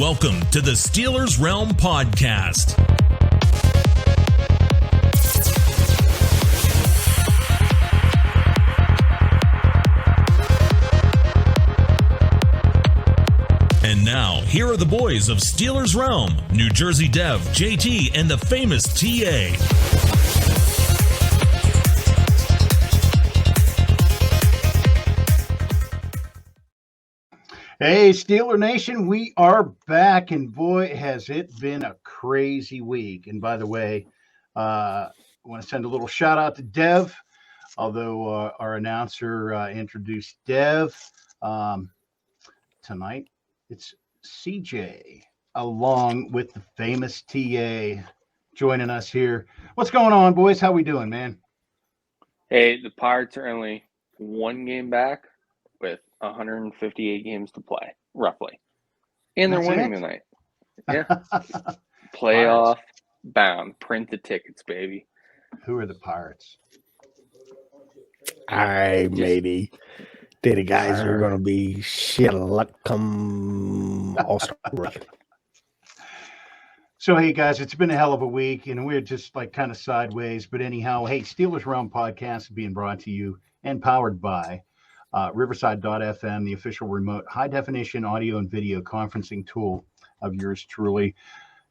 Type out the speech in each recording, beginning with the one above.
Welcome to the Steelers Realm Podcast. And now, here are the boys of Steelers Realm, New Jersey Dev, JT, and the famous TA. Hey, Steeler Nation, we are back, and boy, has it been a crazy week. And by the way, I want to send a little shout out to Dev, although our announcer introduced Dev. Tonight, it's CJ, along with the famous TA, joining us here. What's going on, boys? How we doing, man? Hey, the Pirates are only one game back with 158 games to play, roughly. And they're winning tonight. Yeah. Playoff bound. Print the tickets, baby. Who are the Pirates? Aye, matey. They're the guys who are going to be shit luck come All-Star break. So, hey, guys, it's been a hell of a week, and we're just like kind of sideways. But anyhow, hey, Steelers Realm Podcast is being brought to you and powered by Riverside.fm, the official remote high-definition audio and video conferencing tool of yours truly.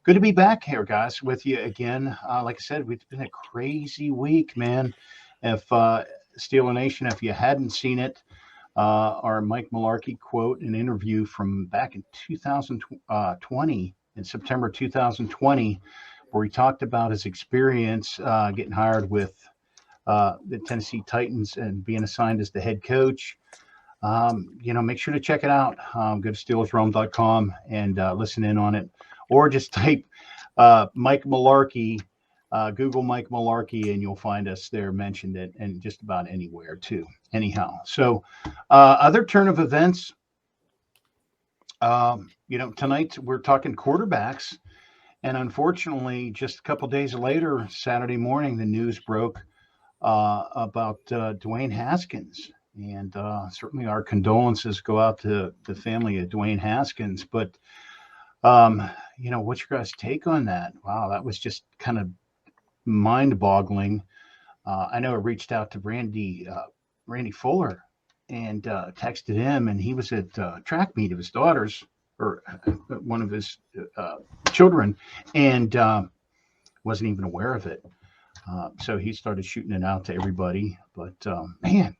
Good to be back here, guys, with you again. Like I said, it's been a crazy week, man. If Steeler Nation, if you hadn't seen it, our Mike Mularkey quote, an interview from back in 2020, in September 2020, where he talked about his experience getting hired with the Tennessee Titans and being assigned as the head coach. Make sure to check it out. Go to SteelersRealm.com and listen in on it, or just type Mike Mularkey, Google Mike Mularkey, and you'll find us there mentioned it, and just about anywhere too. Anyhow, so other turn of events. Tonight we're talking quarterbacks, and unfortunately, just a couple days later, Saturday morning, the news broke about Dwayne Haskins, and certainly our condolences go out to the family of Dwayne Haskins. But what's your guys' take on that? Wow, that was just kind of mind-boggling. I know I reached out to Randy Fuller and texted him, and he was at track meet of his daughter's, or one of his children, and wasn't even aware of it. So he started shooting it out to everybody. But man,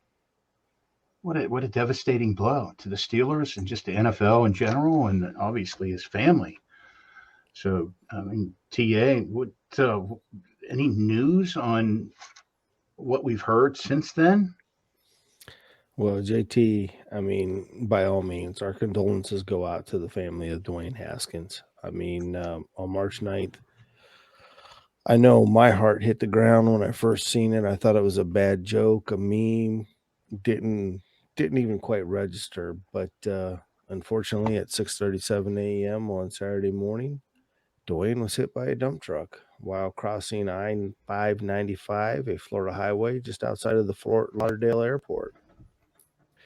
what a devastating blow to the Steelers and just the NFL in general, and obviously his family. So, I mean, TA, what any news on what we've heard since then? Well, JT, I mean, by all means, our condolences go out to the family of Dwayne Haskins. I mean, on March 9th, I know my heart hit the ground when I first seen it. I thought it was a bad joke, a meme. Didn't even quite register. But unfortunately, at 6:37 a.m. on Saturday morning, Dwayne was hit by a dump truck while crossing I-595, a Florida highway just outside of the Fort Lauderdale airport.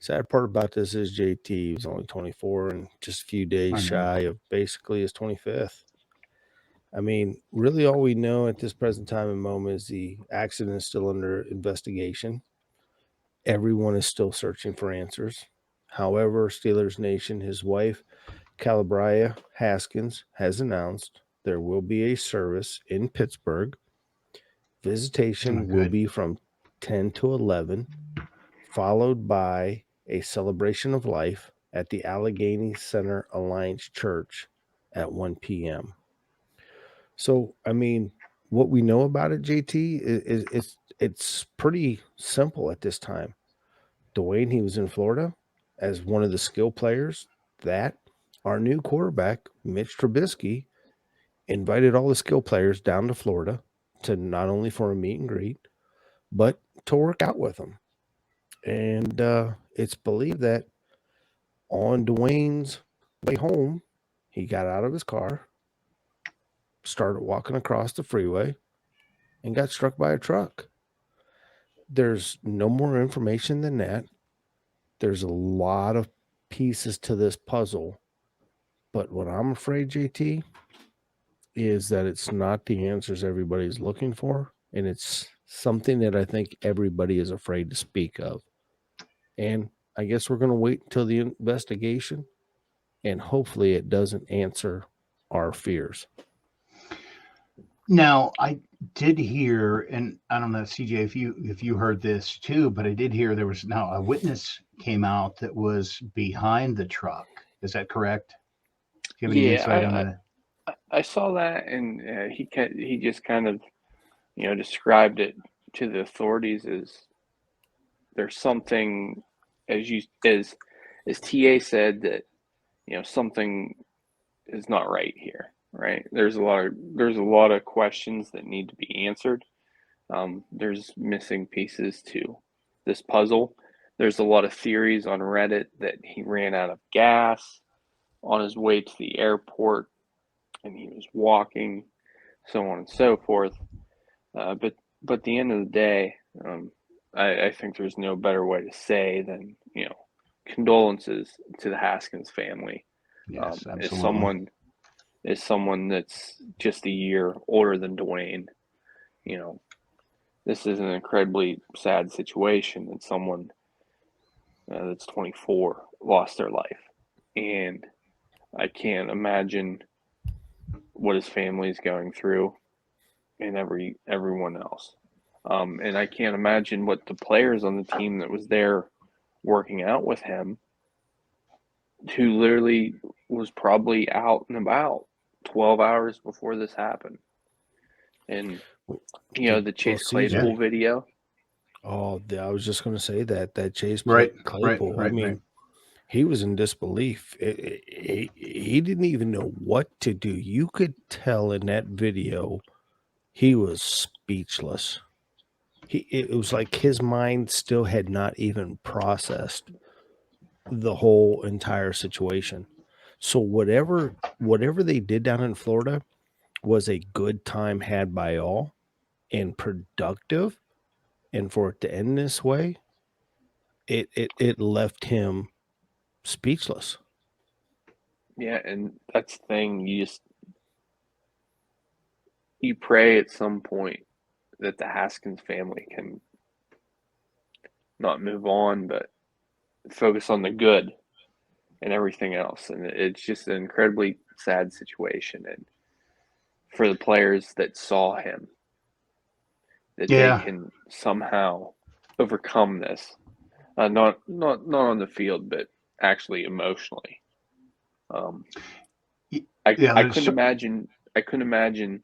Sad part about this is JT was only 24 and just a few days shy of basically his 25th. I mean, really all we know at this present time and moment is the accident is still under investigation. Everyone is still searching for answers. However, Steelers Nation, his wife, Calabria Haskins, has announced there will be a service in Pittsburgh. Visitation will be from 10 to 11, followed by a celebration of life at the Allegheny Center Alliance Church at 1 p.m. So, I mean, what we know about it, JT, is it's pretty simple at this time. Dwayne, he was in Florida as one of the skill players that our new quarterback, Mitch Trubisky, invited all the skill players down to Florida to not only for a meet and greet, but to work out with them. And it's believed that on Dwayne's way home, he got out of his car, started walking across the freeway, and got struck by a truck. There's no more information than that. There's a lot of pieces to this puzzle But what I'm afraid, JT, is that it's not the answers everybody's looking for, and it's something that I think everybody is afraid to speak of. And I guess we're going to wait until the investigation, and hopefully it doesn't answer our fears. Now, I did hear, and I don't know, CJ, if you heard this too, but I did hear there was now a witness came out that was behind the truck. Is that correct? Do you have any insight on that? I saw that, and he just kind of, described it to the authorities as there's something, as TA said, that something is not right here. Right? There's a lot of questions that need to be answered. There's missing pieces to this puzzle. There's a lot of theories on Reddit that he ran out of gas on his way to the airport, and he was walking, so on and so forth. But at the end of the day, I think there's no better way to say than condolences to the Haskins family. Yes, absolutely. As someone that's just a year older than Dwayne, this is an incredibly sad situation that someone that's 24 lost their life, and I can't imagine what his family is going through, and everyone else. And I can't imagine what the players on the team that was there working out with him, who literally was probably out and about 12 hours before this happened. And, the Chase Claypool video. Oh, I was just going to say that Chase Claypool. Right, I mean, he was in disbelief. He didn't even know what to do. You could tell in that video he was speechless. It was like his mind still had not even processed the whole entire situation. So whatever they did down in Florida was a good time had by all and productive, and for it to end this way, it left him speechless. Yeah, and that's the thing. You pray at some point that the Haskins family can not move on, but focus on the good and everything else. And it's just an incredibly sad situation. And for the players that saw him, that they can somehow overcome this, not on the field, but actually emotionally. I couldn't imagine. I couldn't imagine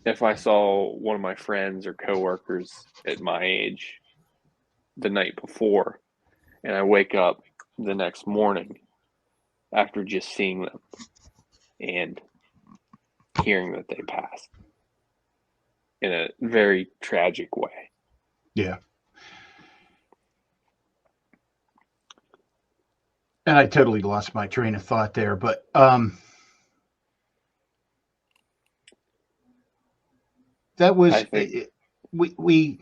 if I saw one of my friends or coworkers at my age the night before, and I wake up the next morning after just seeing them and hearing that they passed in a very tragic way. Yeah. And I totally lost my train of thought there, but that was we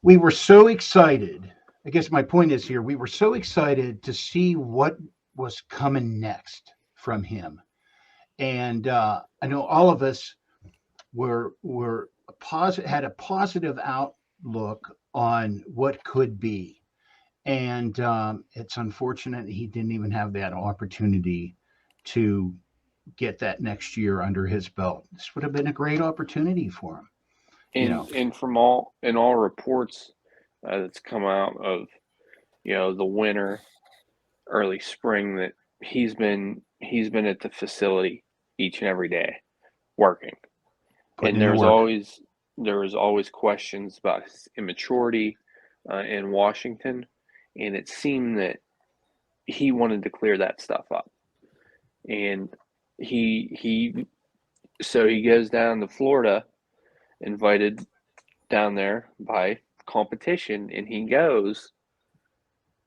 were so excited. I guess my point is here, we were so excited to see what was coming next from him. And I know all of us were had a positive outlook on what could be. And it's unfortunate he didn't even have that opportunity to get that next year under his belt. This would have been a great opportunity for him. And from all reports that's come out of the winter, early spring, that he's been at the facility each and every day working. And there was always questions about his immaturity in Washington, and it seemed that he wanted to clear that stuff up. And he goes down to Florida, invited down there by competition, and he goes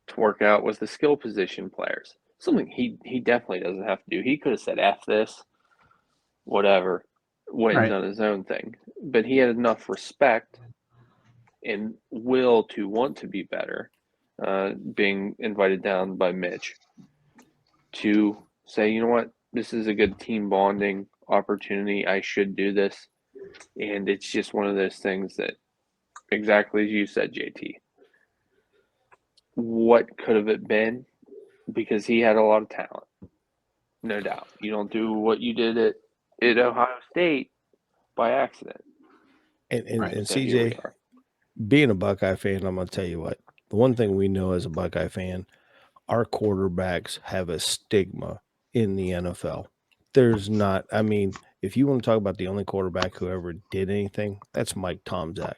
to work out with the skill position players. Something he definitely doesn't have to do. He could have said F this, whatever, went and done his own thing. But he had enough respect and will to want to be better, being invited down by Mitch. to say, you know what, this is a good team bonding opportunity. I should do this. And it's just one of those things that, exactly as you said, JT, what could have it been? Because he had a lot of talent, no doubt. You don't do what you did at Ohio State by accident. And So here we CJ, are. being a Buckeye fan, I'm going to tell you what, the one thing we know as a Buckeye fan, our quarterbacks have a stigma in the NFL. There's not, I mean, if you want to talk about the only quarterback who ever did anything, that's Mike Tomczak.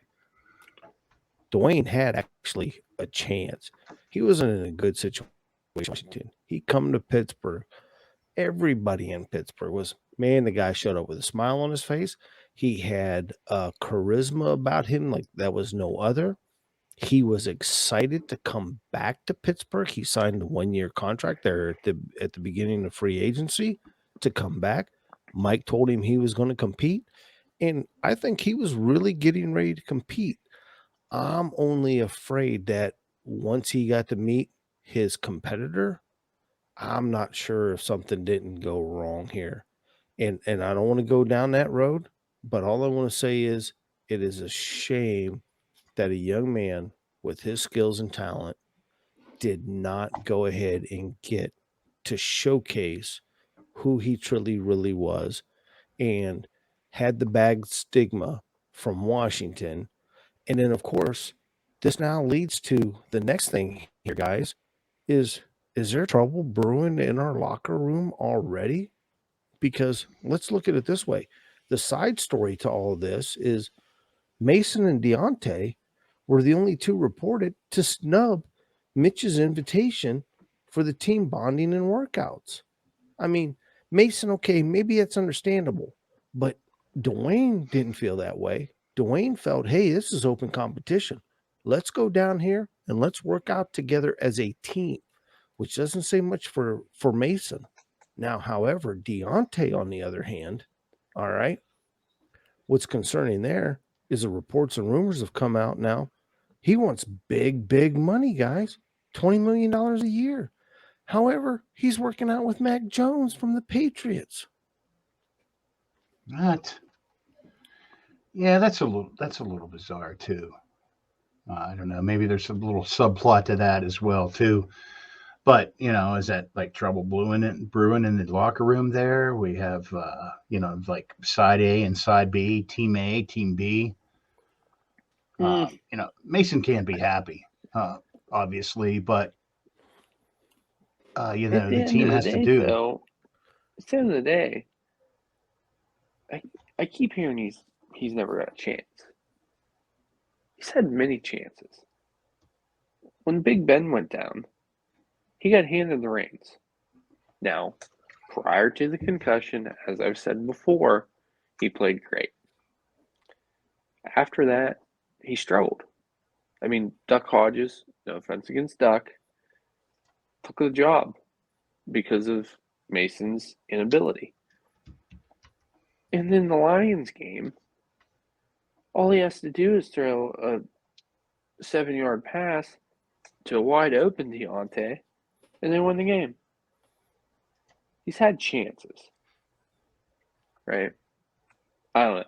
Dwayne had actually a chance. He wasn't in a good situation. Washington. He come to Pittsburgh. Everybody in Pittsburgh was, man, the guy showed up with a smile on his face. He had charisma about him like that was no other. He was excited to come back to Pittsburgh. He signed a 1-year contract there at the beginning of free agency to come back. Mike told him he was going to compete, and I think he was really getting ready to compete. I'm only afraid that once he got to meet his competitor, I'm not sure if something didn't go wrong here. And I don't want to go down that road, but all I want to say is it is a shame that a young man with his skills and talent did not go ahead and get to showcase who he truly really was and had the bad stigma from Washington. And then, of course, this now leads to the next thing here, guys, is there trouble brewing in our locker room already? Because let's look at it this way. The side story to all of this is Mason and Deontay were the only two reported to snub Mitch's invitation for the team bonding and workouts. I mean, Mason, okay, maybe it's understandable, but Dwayne didn't feel that way. Dwayne felt, hey, this is open competition. Let's go down here and let's work out together as a team, which doesn't say much for Mason. Now, however, Deontay, on the other hand, all right, what's concerning there is the reports and rumors have come out now. He wants big, big money, guys, $20 million a year. However, he's working out with Mac Jones from the Patriots. Yeah, that's a little bizarre too. I don't know. Maybe there's a little subplot to that as well too. But is that like trouble brewing in the locker room there? We have like side A and side B, team A, team B. Mason can't be happy, obviously, but the team has to do. Though, at the end of the day, I keep hearing he's never got a chance. He's had many chances. When Big Ben went down, he got handed the reins. Now, prior to the concussion, as I've said before, he played great. After that, he struggled. I mean, Duck Hodges, no offense against Duck, took the job because of Mason's inability. And then the Lions game, all he has to do is throw a 7-yard pass to a wide open Deontay, and they win the game. He's had chances, right? I don't know,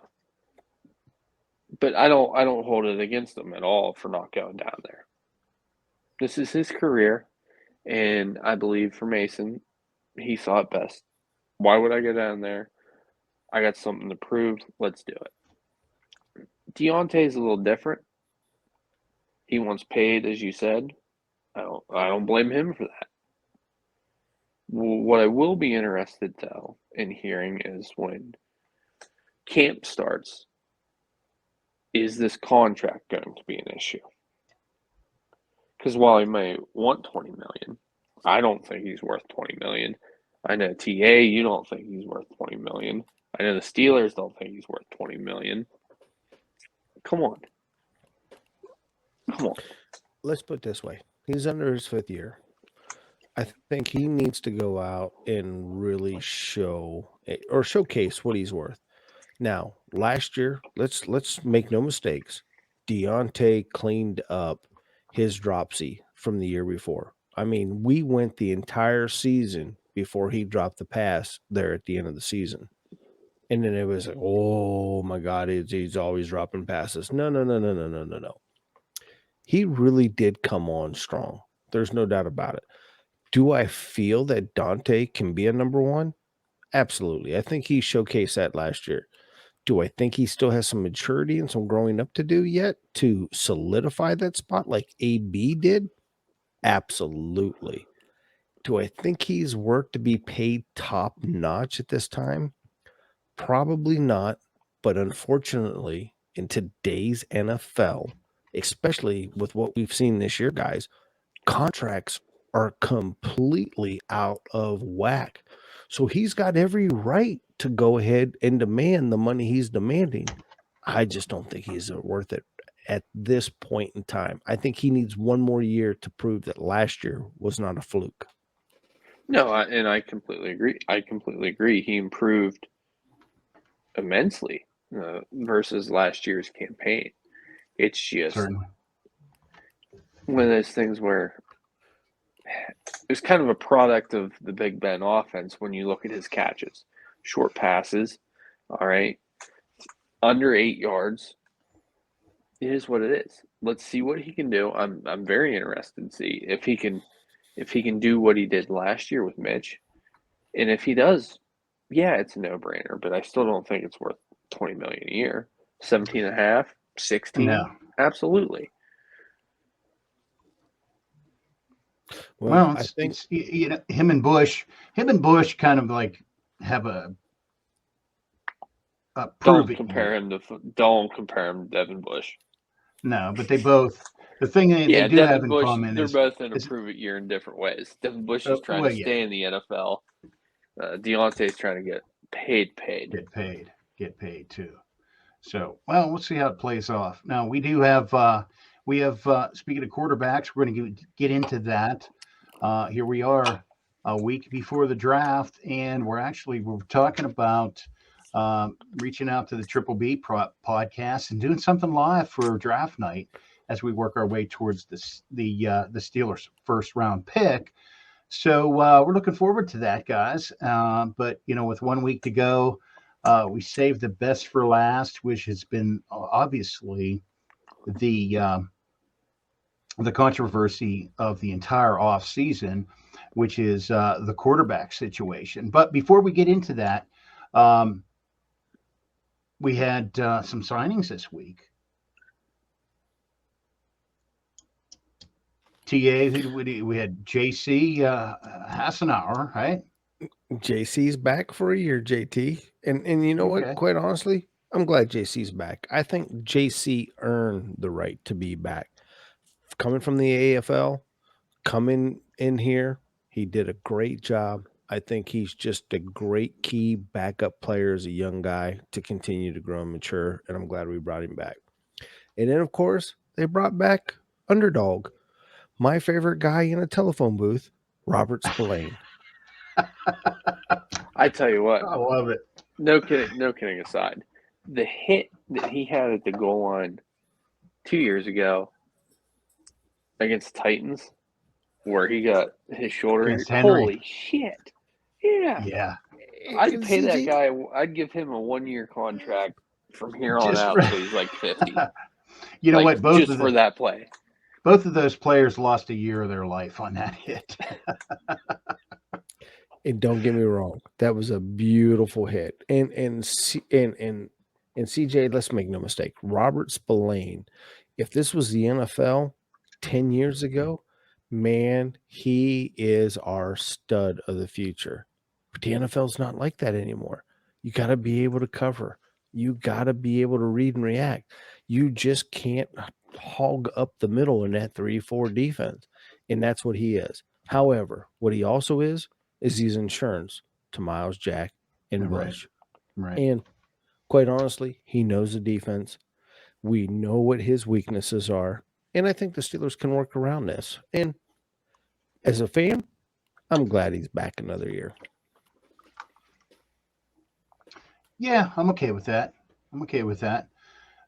but I don't hold it against him at all for not going down there. This is his career, and I believe for Mason, he saw it best. Why would I go down there? I got something to prove. Let's do it. Deontay's a little different. He wants paid, as you said. I don't blame him for that. What I will be interested, though, in hearing is when camp starts, is this contract going to be an issue? Because while he may want $20 million, I don't think he's worth $20 million. I know TA, you don't think he's worth $20 million. I know the Steelers don't think he's worth $20 million. Come on. Let's put it this way. He's under his 5th year. I think he needs to go out and really showcase what he's worth. Now, last year, let's make no mistakes. Deontay cleaned up his dropsy from the year before. I mean, we went the entire season before he dropped the pass there at the end of the season. And then it was like, oh my God, he's always dropping passes. No. He really did come on strong. There's no doubt about it. Do I feel that Dante can be a number one? Absolutely. I think he showcased that last year. Do I think he still has some maturity and some growing up to do yet to solidify that spot like AB did? Absolutely. Do I think he's worth to be paid top notch at this time? Probably not. But unfortunately, in today's NFL, especially with what we've seen this year, guys, contracts are completely out of whack. So he's got every right to go ahead and demand the money he's demanding. I just don't think he's worth it at this point in time. I think he needs one more year to prove that last year was not a fluke. No, I completely agree. He improved immensely versus last year's campaign. It's just Certainly. one of those things where it was kind of a product of the Big Ben offense when you look at his catches. Short passes, all right, under 8 yards. It is what it is. Let's see what he can do. I'm very interested to see if he can do what he did last year with Mitch. And if he does, yeah, it's a no-brainer, but I still don't think it's worth $20 million a year. 17 and a half, 16, No. absolutely. Well, I think you know, him and Bush kind of like have a Don't prove it compare year. him to Devin Bush. No, but they both, the thing they do Devin have in Bush, common they're is, both in a prove it year in different ways. Devin Bush is trying well, to yeah, stay in the NFL. Deontay's trying to get paid. get paid too. So, well, we'll see how it plays off. Now we do have, speaking of quarterbacks, we're going to get into that. Here we are a week before the draft, and we're talking about reaching out to the Triple B podcast and doing something live for draft night as we work our way towards the Steelers' first round pick. So we're looking forward to that, guys. But you know, with 1 week to go, we saved the best for last, which has been obviously the controversy of the entire off season, which is the quarterback situation. But before we get into that, we had some signings this week. TA, we had JC Haskin-Major, right? JC's back for a year, JT. And you know Okay. what? Quite honestly, I'm glad JC's back. I think JC earned the right to be back. Coming from the AFL, coming in here, he did a great job. I think he's just a great key backup player as a young guy to continue to grow and mature, and I'm glad we brought him back. And then, of course, they brought back Underdog, my favorite guy in a telephone booth, Robert Spillane. I tell you what, I love it. no kidding aside, the hit that he had at the goal line 2 years ago against Titans, where he got his shoulder Against injured. Henry. Holy shit! Yeah. I'd pay that guy. I'd give him a 1 year contract from here on Just out for- until he's like 50. You know what? Just for that play. Both of those players lost a year of their life on that hit. And don't get me wrong, that was a beautiful hit. And CJ, let's make no mistake, Robert Spillane, if this was the NFL 10 years ago, man, he is our stud of the future. But the NFL's not like that anymore. You got to be able to cover. You got to be able to read and react. You just can't hog up the middle in that 3-4 defense. And that's what he is. However, what he also is he's insurance to Miles Jack and Bush. Right. And quite honestly, he knows the defense. We know what his weaknesses are. And I think the Steelers can work around this. And as a fan, I'm glad he's back another year. Yeah, I'm okay with that.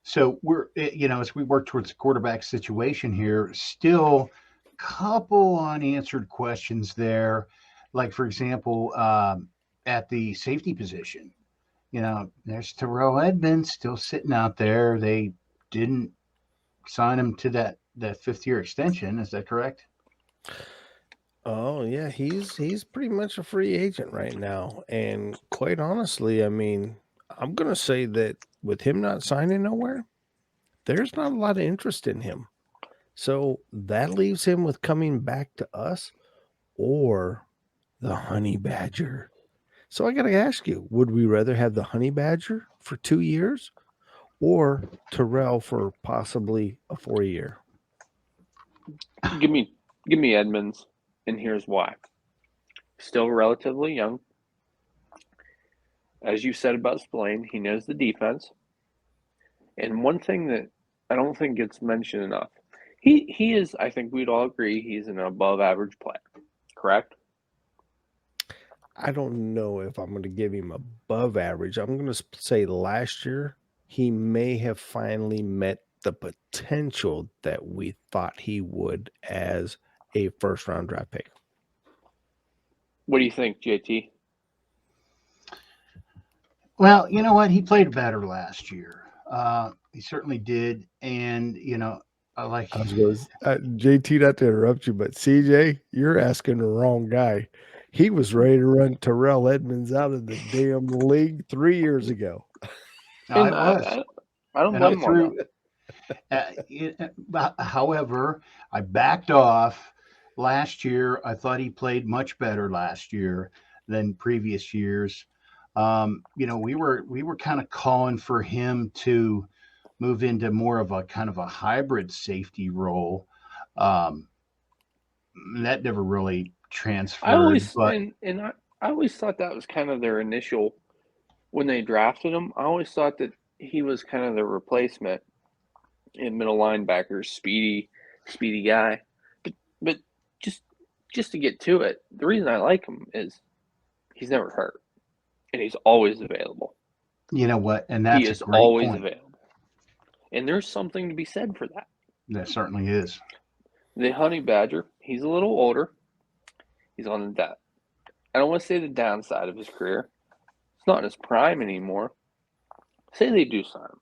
So we're, as we work towards the quarterback situation here, still a couple unanswered questions there. like for example, at the safety position. There's Terrell Edmonds still sitting out there. They didn't sign him to that 5th-year extension. Is that correct? Oh yeah, he's pretty much a free agent right now. And quite honestly, I mean, I'm gonna say that with him not signing nowhere, there's not a lot of interest in him. So that leaves him with coming back to us or the Honey Badger. So I gotta ask you, would we rather have the Honey Badger for 2 years or Terrell for possibly a 4 year? Give me Edmonds, and here's why. Still relatively young. As you said about Spillane, he knows the defense. And one thing that I don't think gets mentioned enough, he is, I think we'd all agree, he's an above average player, correct? I don't know if I'm going to give him above average. I'm going to say last year he may have finally met the potential that we thought he would as a first round draft pick. What do you think, JT? Well, you know what? He played better last year. He certainly did. And, I like I was going JT, not to interrupt you, but CJ, you're asking the wrong guy. He was ready to run Terrell Edmonds out of the damn league 3 years ago. I was. I don't blame him on that. However, I backed off last year. I thought he played much better last year than previous years. We were kind of calling for him to move into more of a kind of a hybrid safety role. That never really transferred. I always thought that was kind of their initial when they drafted him. I always thought that he was kind of the replacement in middle linebacker, speedy guy. But just to get to it, the reason I like him is he's never hurt, and he's always available. You know what? And that's he is a great always point. available, and there's something to be said for that. That certainly is. The Honey Badger, he's a little older. He's on the I don't want to say the downside of his career. It's not in his prime anymore. Say they do sign him,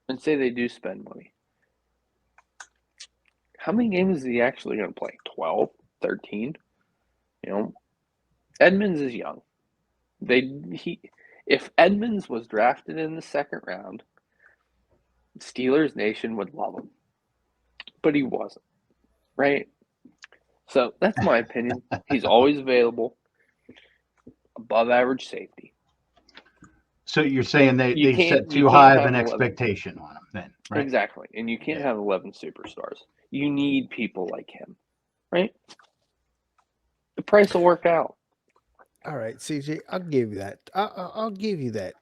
and say they do spend money. How many games is he actually going to play? 12, 13? Edmonds is young. If Edmonds was drafted in the second round, Steelers Nation would love him. But he wasn't, right? So that's my opinion. He's always available. Above average safety. So you're saying they set too high of an expectation on him then, right? Exactly. And you can't have 11 superstars. You need people like him, right? The price will work out. All right, CJ, I'll give you that. I'll give you that.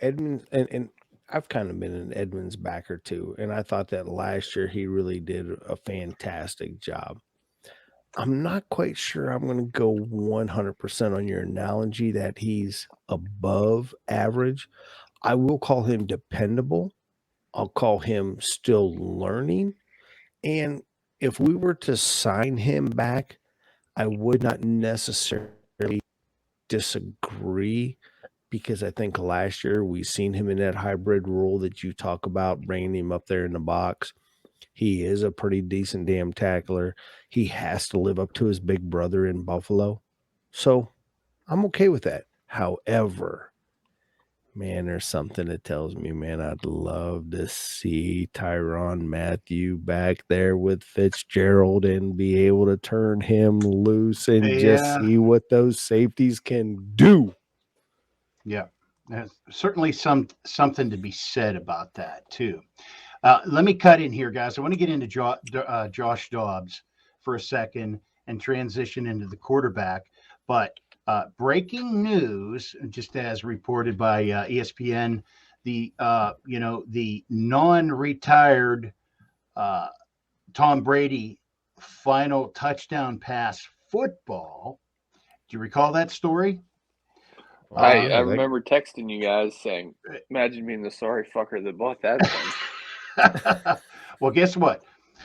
Edmonds, and I've kind of been an Edmonds backer too, and I thought that last year he really did a fantastic job. I'm not quite sure I'm going to go 100% on your analogy that he's above average. I will call him dependable. I'll call him still learning. And if we were to sign him back, I would not necessarily disagree, because I think last year we seen him in that hybrid role that you talk about, bringing him up there in the box. He is a pretty decent damn tackler. He has to live up to his big brother in Buffalo. So I'm okay with that. However, man, there's something that tells me, man, I'd love to see Tyrann Mathieu back there with Fitzgerald and be able to turn him loose and just see what those safeties can do. Yeah, there's certainly something to be said about that too. Let me cut in here, guys. I want to get into Josh Dobbs for a second and transition into the quarterback. But breaking news, just as reported by ESPN, the non-retired Tom Brady final touchdown pass football. Do you recall that story? I remember texting you guys saying, imagine being the sorry fucker that bought that thing. Well, guess what?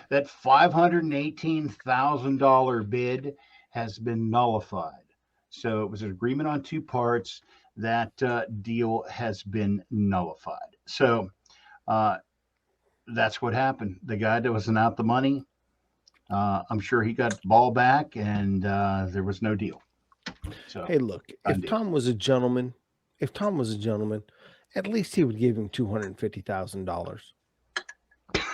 That $518,000 bid has been nullified. So it was an agreement on two parts. That deal has been nullified. So that's what happened. The guy that wasn't out the money, I'm sure he got the ball back, and there was no deal. So Hey, look, if Tom was a gentleman, at least he would give him $250,000.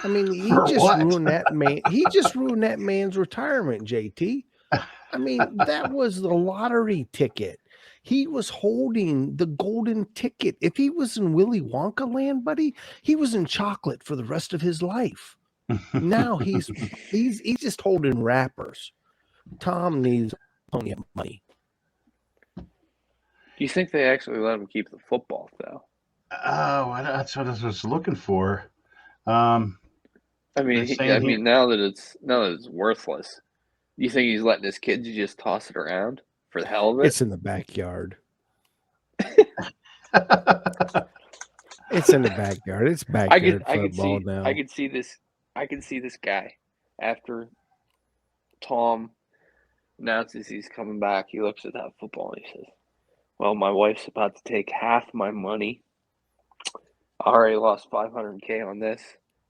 I mean, he just ruined that man. He just ruined that man's retirement, JT. I mean, that was the lottery ticket. He was holding the golden ticket. If he was in Willy Wonka land, buddy, he was in chocolate for the rest of his life. Now he's just holding wrappers. Tom needs plenty of money. Do you think they actually let him keep the football though? Oh, that's what I was looking for. I mean, now that it's worthless, do you think he's letting his kids just toss it around for the hell of it? It's in the backyard. It's in the backyard. It's backyard football now. I could see this guy after Tom announces he's coming back. He looks at that football and he says, "Well, my wife's about to take half my money. I already lost $500K on this.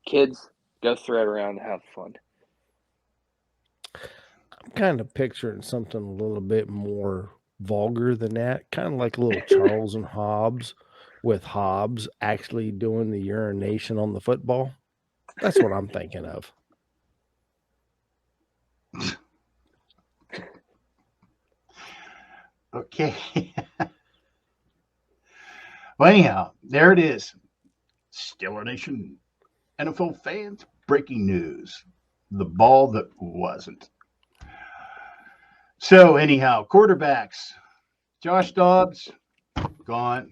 Kids, go throw it around and have fun." I'm kind of picturing something a little bit more vulgar than that, kind of like a little Charles and Hobbs, with Hobbs actually doing the urination on the football. That's what I'm thinking of. Okay. Well, anyhow, there it is. Steeler Nation NFL fans, breaking news. The ball that wasn't. So, anyhow, quarterbacks. Josh Dobbs, gone.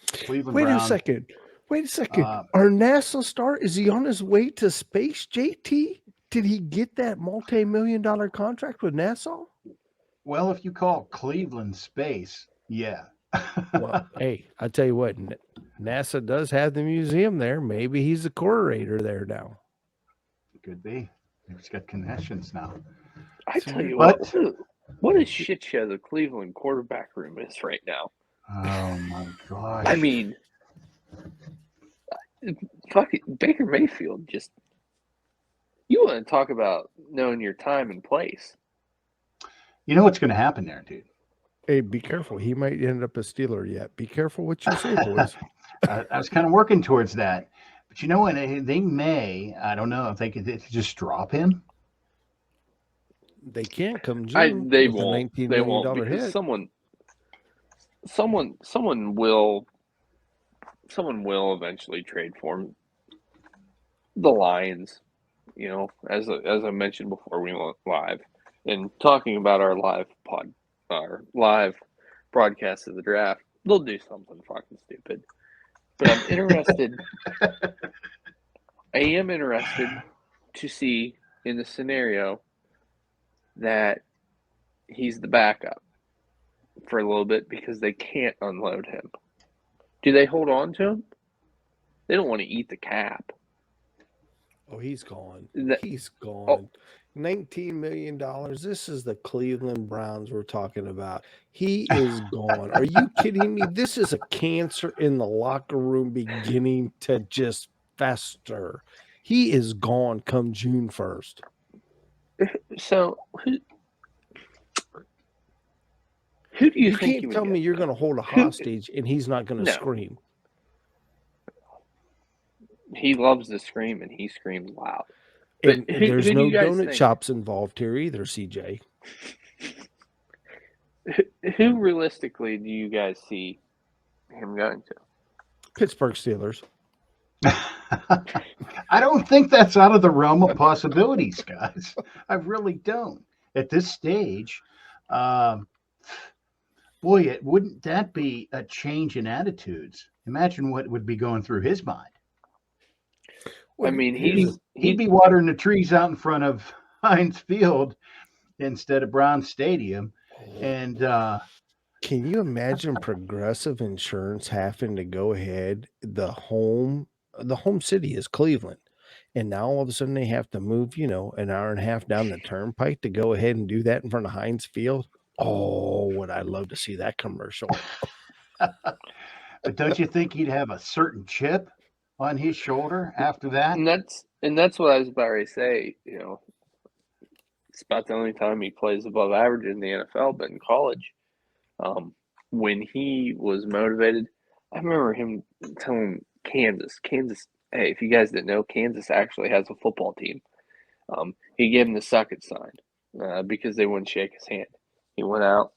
Cleveland Wait Brown. a second. Our NASA star, is he on his way to space, JT? Did he get that multi-million-dollar contract with NASA? Well, if you call Cleveland space, yeah. Well, hey, I tell you what, NASA does have the museum there. Maybe he's the curator there now. Could be. He's got connections now. I tell you what a shit show the Cleveland quarterback room is right now. Oh my gosh. I mean, fucking Baker Mayfield just. You want to talk about knowing your time and place. You know what's going to happen there, dude? Hey, be careful. He might end up a Steeler yet. Be careful what you say, boys. I was kind of working towards that. But you know what? They may, I don't know, if they could just drop him. They can't come June. They won't. They won't because hit. Someone will eventually trade for him. The Lions, you know, as I mentioned before we went live, and talking about our live broadcast of the draft, they'll do something fucking stupid. But I'm interested. I am interested to see in the scenario that he's the backup for a little bit because they can't unload him. Do they hold on to him? They don't want to eat the cap. Oh, he's gone. He's gone. $19 million. This is the Cleveland Browns we're talking about. He is gone. Are you kidding me? This is a cancer in the locker room beginning to just fester. He is gone come June 1st. So who do you think? You can't tell me you're going to hold a hostage and he's not going to scream. He loves to scream and he screams loud. And there's no donut shops involved here either, CJ. Who realistically do you guys see him going to? Pittsburgh Steelers. I don't think that's out of the realm of possibilities, guys. I really don't. At this stage, boy, wouldn't that be a change in attitudes? Imagine what would be going through his mind. I mean, he'd be watering the trees out in front of Heinz Field instead of Brown Stadium. And can you imagine Progressive Insurance having to go ahead? The home city is Cleveland, and now all of a sudden they have to move, an hour and a half down the turnpike to go ahead and do that in front of Heinz Field. Oh, would I love to see that commercial? But don't you think he'd have a certain chip on his shoulder after that? And that's what I was about to say. You know, it's about the only time he plays above average in the NFL, but in college, when he was motivated, I remember him telling Kansas, hey, if you guys didn't know, Kansas actually has a football team. He gave him the suck it sign because they wouldn't shake his hand. He went out,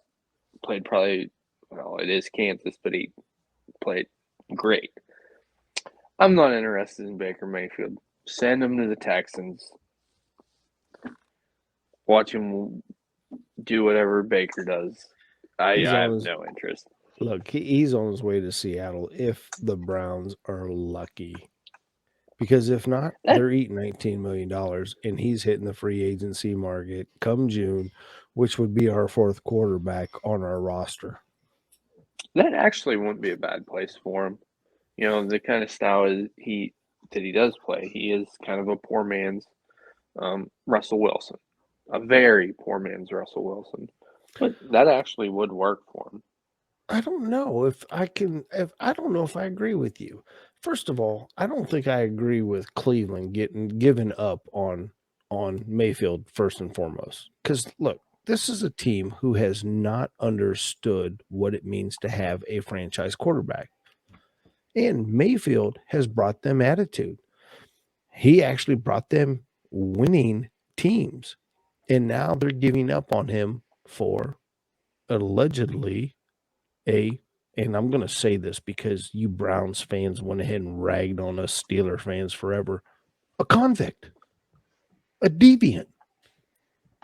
played it is Kansas, but he played great. I'm not interested in Baker Mayfield. Send him to the Texans. Watch him do whatever Baker does. I have no interest. Look, he's on his way to Seattle if the Browns are lucky. Because if not, they're eating $19 million, and he's hitting the free agency market come June, which would be our fourth quarterback on our roster. That actually wouldn't be a bad place for him. You know, the kind of style that he does play. He is kind of a poor man's Russell Wilson, a very poor man's Russell Wilson. But that actually would work for him. I don't know if I agree with you. First of all, I don't think I agree with Cleveland giving up on Mayfield first and foremost. Because look, this is a team who has not understood what it means to have a franchise quarterback. And Mayfield has brought them attitude. He actually brought them winning teams. And now they're giving up on him for allegedly and I'm going to say this because you Browns fans went ahead and ragged on us Steeler fans forever, a convict, a deviant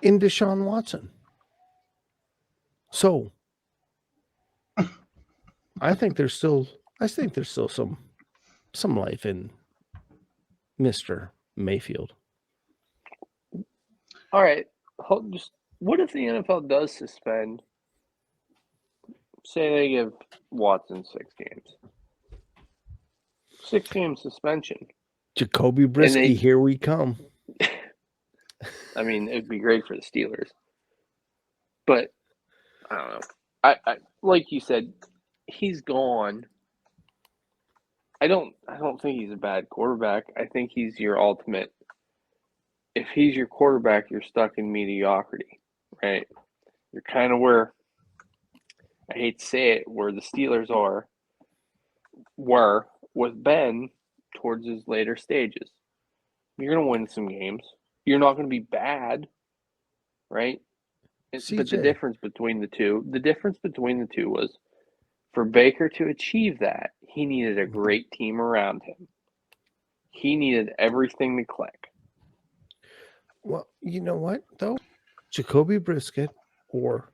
in Deshaun Watson. So I think there's still some life in Mr. Mayfield. All right. What if the NFL does suspend? Say they give Watson 6 games. 6-game suspension. Jacoby Brisky, here we come. I mean, it'd be great for the Steelers. But I don't know. I like you said, he's gone. I don't think he's a bad quarterback. I think he's your ultimate. If he's your quarterback, you're stuck in mediocrity, right? You're kind of where, I hate to say it, where the Steelers were with Ben towards his later stages. You're going to win some games. You're not going to be bad, right? But the difference between the two was for Baker to achieve that, he needed a great team around him. He needed everything to click. Well, you know what, though? Jacoby Brisket, or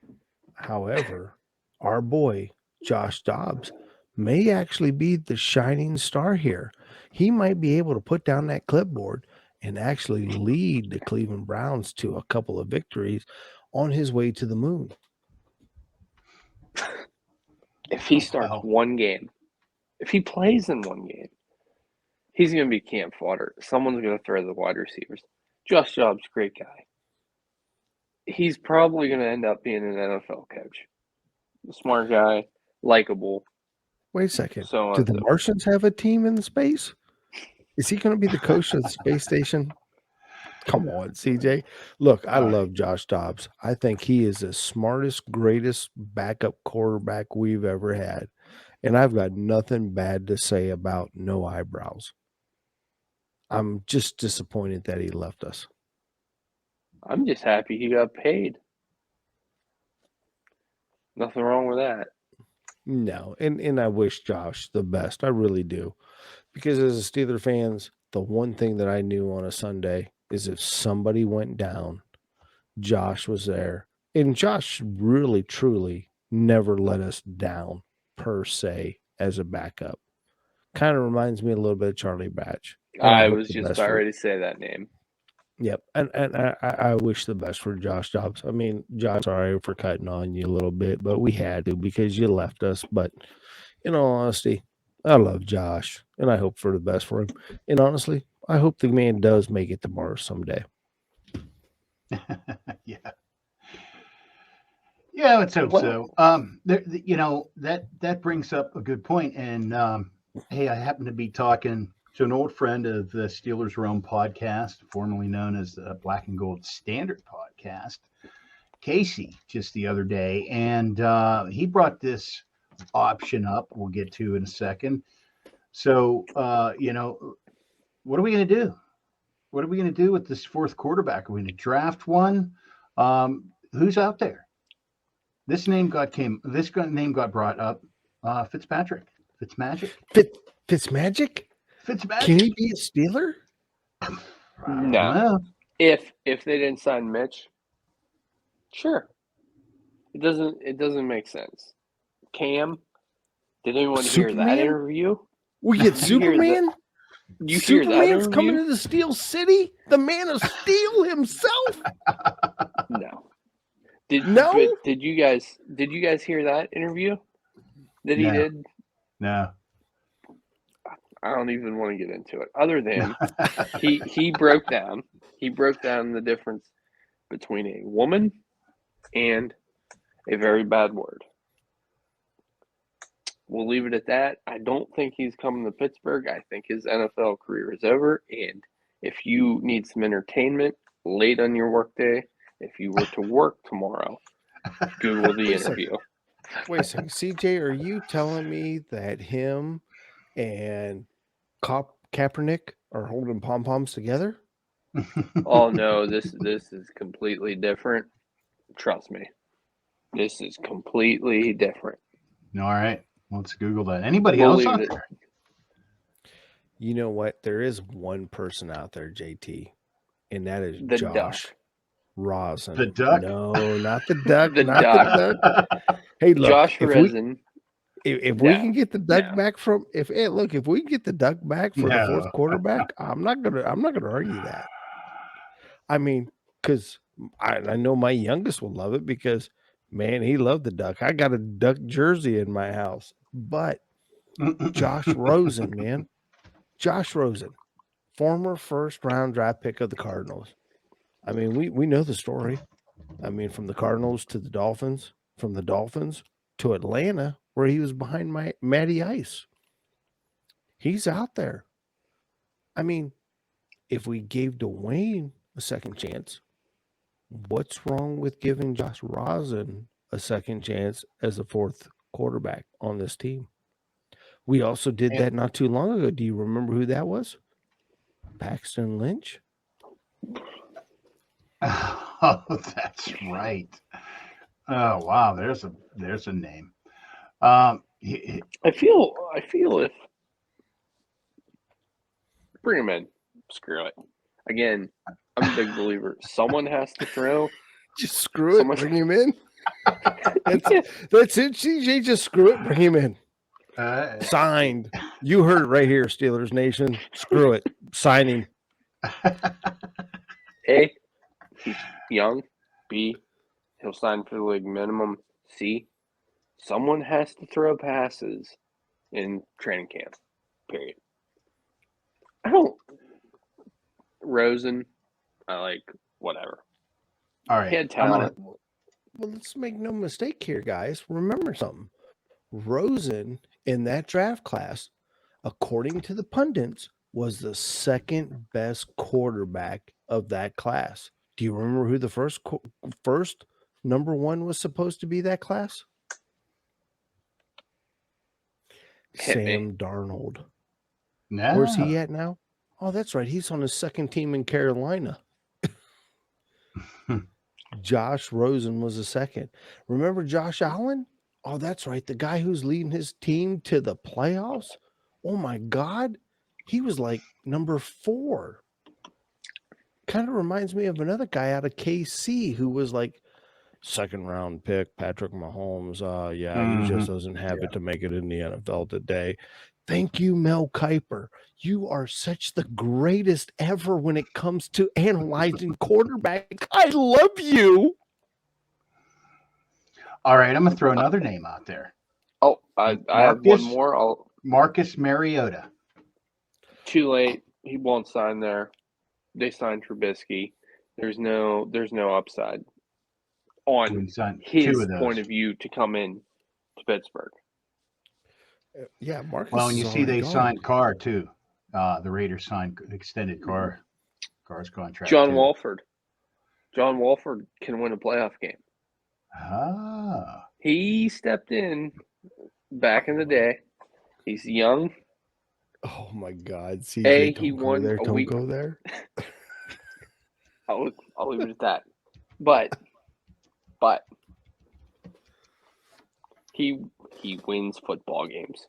however, our boy, Josh Dobbs, may actually be the shining star here. He might be able to put down that clipboard and actually lead the Cleveland Browns to a couple of victories on his way to the moon. If he starts one game, if he plays in one game, he's going to be camp fodder. Someone's going to throw the wide receivers. Josh Dobbs, great guy. He's probably going to end up being an NFL coach. Smart guy, likable. Wait a second. Do the Martians have a team in space? Is he going to be the coach of the space station? Come on, CJ. Look, I love Josh Dobbs. I think he is the smartest, greatest backup quarterback we've ever had. And I've got nothing bad to say about no eyebrows. I'm just disappointed that he left us. I'm just happy he got paid. Nothing wrong with that. No, and I wish Josh the best. I really do. Because as a Steeler fans, the one thing that I knew on a Sunday is if somebody went down, Josh was there. And Josh really, truly never let us down, per se, as a backup. Kind of reminds me a little bit of Charlie Batch. I was just about ready to say that name. Yep. And I wish the best for Josh Dobbs. I mean, Josh, sorry for cutting on you a little bit, but we had to because you left us. But in all honesty, I love Josh, and I hope for the best for him. And honestly, I hope the man does make it to Mars someday. Yeah. Yeah, let's hope Well, so. That brings up a good point. And hey, I happen to be talking to an old friend of the Steelers Realm podcast, formerly known as the Black and Gold Standard podcast, Casey, just the other day, and he brought this option up. We'll get to in a second. So, what are we going to do? What are we going to do with this fourth quarterback? Are we going to draft one? Who's out there? This name got brought up. Fitzpatrick. Fitzmagic. Fitzmagic? Fitzmagic. Can he be a Steeler? no. If they didn't sign Mitch, sure. It doesn't make sense. Cam, did anyone hear that interview? We get Superman? You hear that Superman's interview? coming into Steel City? The Man of Steel himself? No. Did you guys hear that interview that he did? No. I don't even want to get into it. Other than he broke down the difference between a woman and a very bad word. We'll leave it at that. I don't think he's coming to Pittsburgh. I think his NFL career is over. And if you need some entertainment late on your workday, if you were to work tomorrow, Google the interview. Wait a second. CJ, are you telling me that him and Kaepernick are holding pom-poms together? Oh, no, this is completely different. Trust me. This is completely different. All right. Let's Google that. Anybody else out there? You know what? There is one person out there, JT, and that is The Josh Duck. Rosen. The Duck? No, not the Duck. The not Duck. the Duck. Hey, look. Josh Rosen. If we can get the Duck back from if we can get the Duck back for the fourth quarterback, I'm not gonna argue that. I mean, because I know my youngest will love it because man, he loved the Duck. I got a Duck jersey in my house. But Josh Rosen, man. Josh Rosen, former first-round draft pick of the Cardinals. I mean, we know the story. I mean, from the Cardinals to the Dolphins, from the Dolphins to Atlanta, where he was behind Matty Ice. He's out there. I mean, if we gave Dwayne a second chance, what's wrong with giving Josh Rosen a second chance as a fourth quarterback on this team? We also did that not too long ago. Do you remember who that was? Paxton Lynch. Oh, that's right. Oh, wow. There's a name. I feel if bring him in, screw it. Again, I'm a big believer. Someone has to throw. Just screw it. Bring him in. That's it, CJ. Just screw it. Bring him in. Signed. You heard it right here, Steelers Nation. Screw it. Signing. A, he's young. B, he'll sign for the league minimum. C, someone has to throw passes in training camp. Period. Rosen, I like whatever. All right. He had talent. Well, let's make no mistake here, guys. Remember something. Rosen in that draft class, according to the pundits, was the second best quarterback of that class. Do you remember who the first number one was supposed to be that class? Sam Darnold. No. Where's he at now? Oh, that's right. He's on his second team in Carolina. Josh Rosen was the second. Remember Josh Allen? Oh, that's right. The guy who's leading his team to the playoffs. Oh, my God. He was like number 4. Kind of reminds me of another guy out of KC who was like second round pick, Patrick Mahomes. He just doesn't have it to make it in the NFL today. Thank you, Mel Kiper. You are such the greatest ever when it comes to analyzing quarterbacks. I love you. All right, I'm going to throw another name out there. Oh, I have one more. Marcus Mariota. Too late. He won't sign there. They signed Trubisky. There's no upside. on We signed 2 his of those. point of view to come in to Pittsburgh. Yeah, Marcus. Well, and you is see they already signed Carr too. The Raiders signed extended Carr's contract. John too. Walford. John Walford can win a playoff game. Ah. He stepped in back in the day. He's young. Oh my God, CJ, He don't go won there. a Don't week. go there. I'll leave it at that. But he wins football games.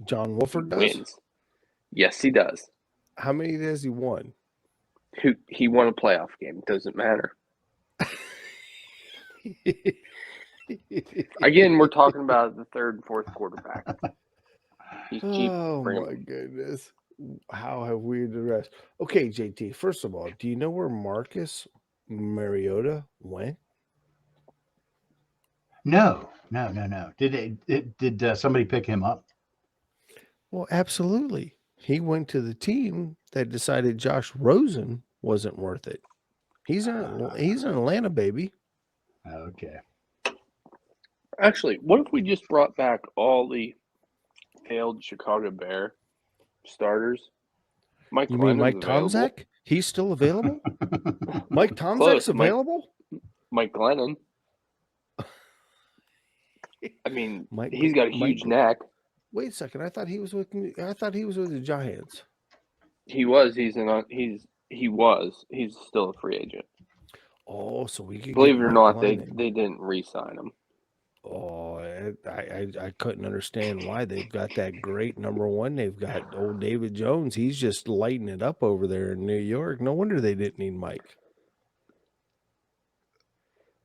John Wolford does? Wins. Yes, he does. How many has he won? He won a playoff game. Doesn't matter. Again, we're talking about the third and fourth quarterback. He's cheap. Oh my goodness. How have we addressed? Okay, JT, first of all, do you know where Marcus Mariota went? No. Did somebody pick him up? Well, absolutely. He went to the team that decided Josh Rosen wasn't worth it. He's in Atlanta, baby. Okay. Actually, what if we just brought back all the failed Chicago Bear starters? You mean Mike Tomczak? He's still available? Mike Tomczak's available? Mike Glennon. I mean, he's got a huge neck. Wait a second. I thought he was with the Giants. He was. He's still a free agent. Oh, so we could believe it or not, they didn't re-sign him. Oh, I couldn't understand why. They've got that great number one. They've got old David Jones. He's just lighting it up over there in New York. No wonder they didn't need Mike.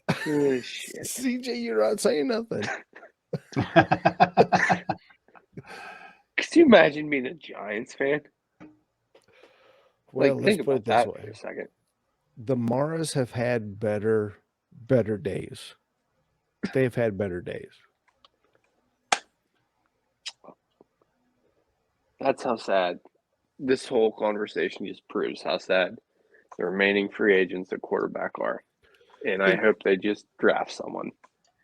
Oh, shit. CJ, you're not saying nothing. Could you imagine being a Giants fan? Well, let's put it this way. For a second. The Maras have had better days. They've had better days. That's how sad. This whole conversation just proves how sad the remaining free agents at quarterback are. And I hope they just draft someone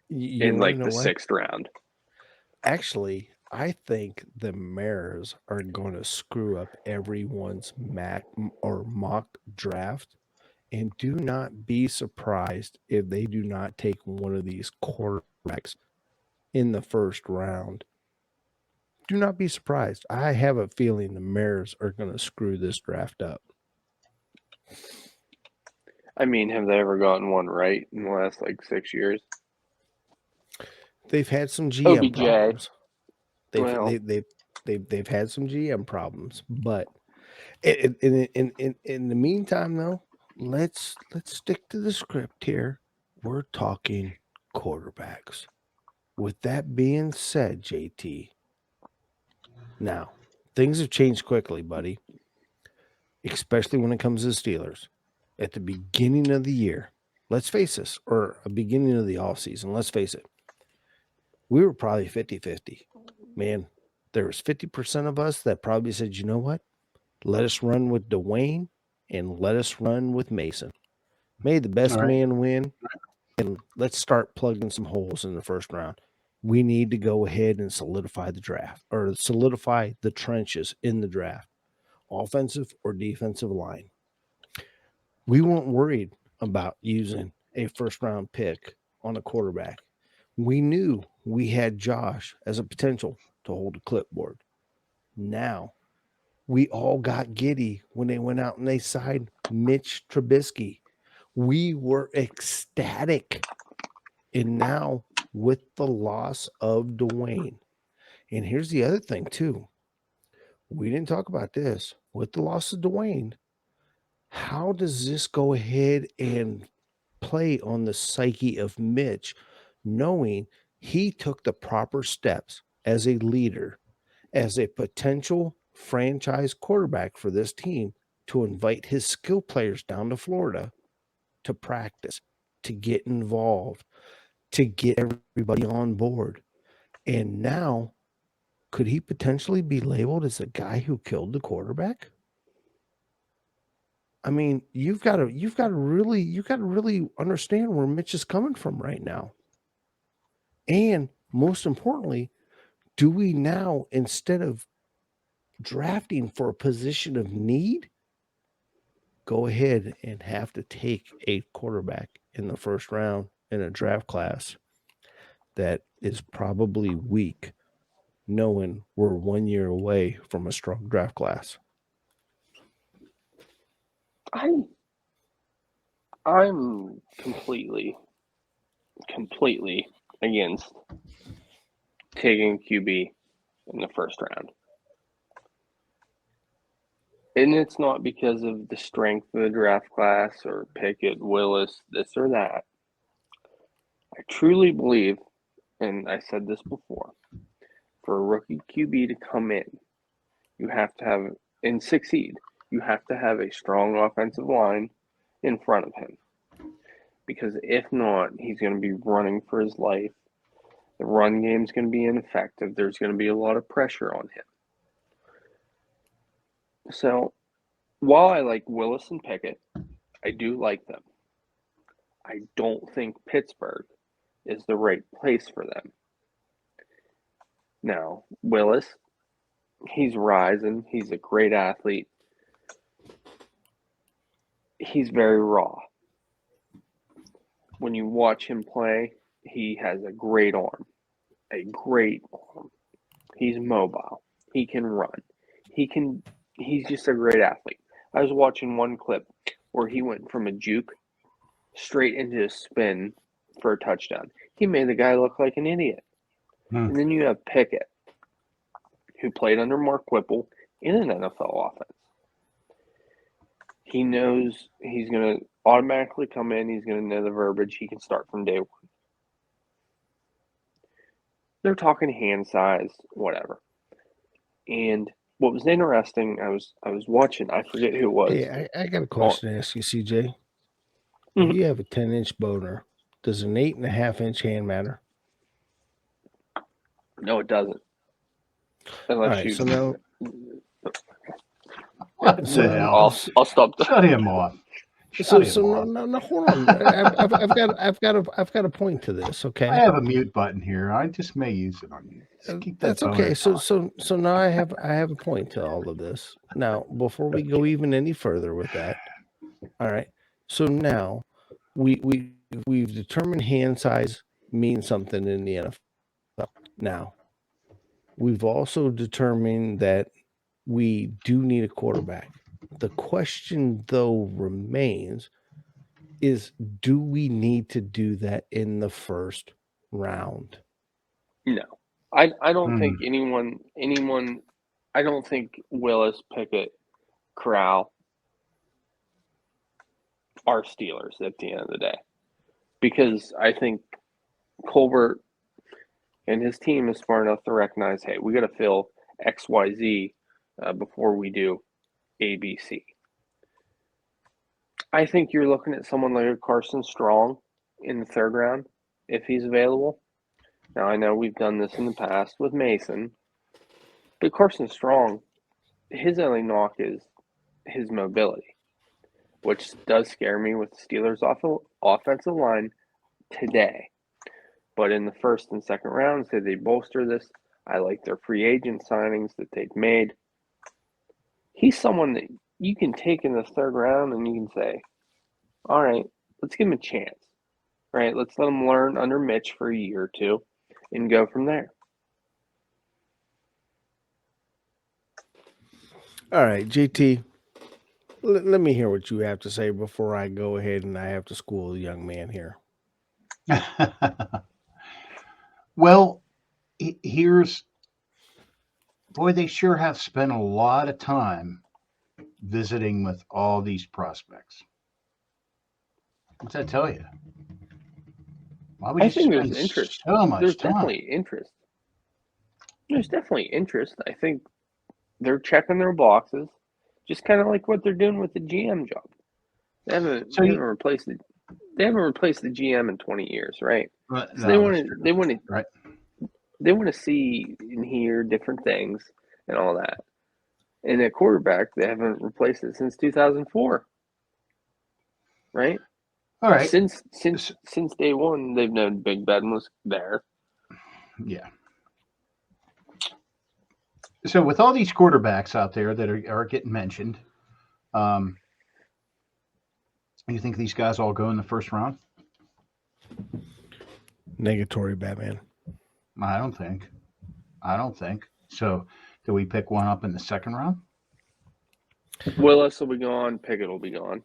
in like the 6th round. Actually, I think the Maras are going to screw up everyone's mock draft. And do not be surprised if they do not take one of these quarterbacks in the 1st round. Do not be surprised. I have a feeling the Maras are going to screw this draft up. I mean, have they ever gotten one right in the last 6 years? They've had some GM problems. They've had some GM problems, but in the meantime, though, let's stick to the script here. We're talking quarterbacks. With that being said, JT, now things have changed quickly, buddy, especially when it comes to the Steelers. At the beginning of the year, let's face this, or a beginning of the offseason, let's face it, we were probably 50-50. Man, there was 50% of us that probably said, you know what? Let us run with Dwayne and let us run with Mason. May the best man win, and let's start plugging some holes in the 1st round. We need to go ahead and solidify the draft, or solidify the trenches in the draft, offensive or defensive line. We weren't worried about using a 1st round pick on a quarterback. We knew we had Josh as a potential to hold a clipboard. Now, we all got giddy when they went out and they signed Mitch Trubisky. We were ecstatic. And now, with the loss of Dwayne, and here's the other thing, too. We didn't talk about this. With the loss of Dwayne, how does this go ahead and play on the psyche of Mitch, knowing he took the proper steps as a leader, as a potential franchise quarterback for this team, to invite his skill players down to Florida to practice, to get involved, to get everybody on board. And now, could he potentially be labeled as the guy who killed the quarterback? I mean, you've got to really understand where Mitch is coming from right now. And most importantly, do we now, instead of drafting for a position of need, go ahead and have to take a quarterback in the first round in a draft class that is probably weak, knowing we're 1 year away from a strong draft class? I'm completely against taking QB in the first round. And it's not because of the strength of the draft class or Pickett, Willis, this or that. I truly believe, and I said this before, for a rookie QB to come in, you have to have, and succeed, you have to have a strong offensive line in front of him. Because if not, he's going to be running for his life. The run game's going to be ineffective. There's going to be a lot of pressure on him. So, while I like Willis and Pickett, I do like them. I don't think Pittsburgh is the right place for them. Now, Willis, he's rising. He's a great athlete. He's very raw. When you watch him play, he has a great arm. He's mobile. He can run. He's just a great athlete. I was watching one clip where he went from a juke straight into a spin for a touchdown. He made the guy look like an idiot. And then you have Pickett, who played under Mark Whipple in an NFL offense. He knows he's going to automatically come in. He's going to know the verbiage. He can start from day one. They're talking hand size, whatever. And what was interesting, I was watching, I forget who it was. Hey, I got a question to ask you, CJ. If you have a 10-inch boner, does an 8.5-inch hand matter? No, it doesn't. Unless you. So now, What the hell? I'll stop. Shut him off. So no, hold on. I've got a point to this. Okay, I have a mute button here. I just may use it on you. That's okay. So now I have a point to all of this. Now, before we go even any further with that, all right. So now we've determined hand size means something in the NFL. Now we've also determined that we do need a quarterback. The question, though, remains is, do we need to do that in the first round? No. I don't think anyone I don't think Willis, Pickett, Corral are Steelers at the end of the day. Because I think Colbert and his team is smart enough to recognize, hey, we got to fill XYZ before we do ABC. I think you're looking at someone like a Carson Strong in the third round, if he's available. Now, I know we've done this in the past with Mason, but Carson Strong, his only knock is his mobility, which does scare me with the Steelers' offensive line today. But in the first and second rounds, did they bolster this? I like their free agent signings that they've made. He's someone that you can take in the third round and you can say, all right, let's give him a chance. Right? Let's let him learn under Mitch for a year or two and go from there. All right, JT, let me hear what you have to say before I go ahead and I have to school the young man here. Well, here's, boy, they sure have spent a lot of time visiting with all these prospects. What's that tell you? Why would I you think spend there's interest. so much There's time? definitely interest. There's definitely interest. I think they're checking their boxes, just kind of like what they're doing with the GM job. They haven't replaced the GM in 20 years, right? So they want to see and hear different things and all that. And at quarterback, they haven't replaced it since 2004. right? All right. Since day one, they've known Big Ben was there. Yeah. So with all these quarterbacks out there that are getting mentioned, you think these guys all go in the first round? Negatory, Batman. I don't think. So do we pick one up in the second round? Willis will be gone. Pickett will be gone.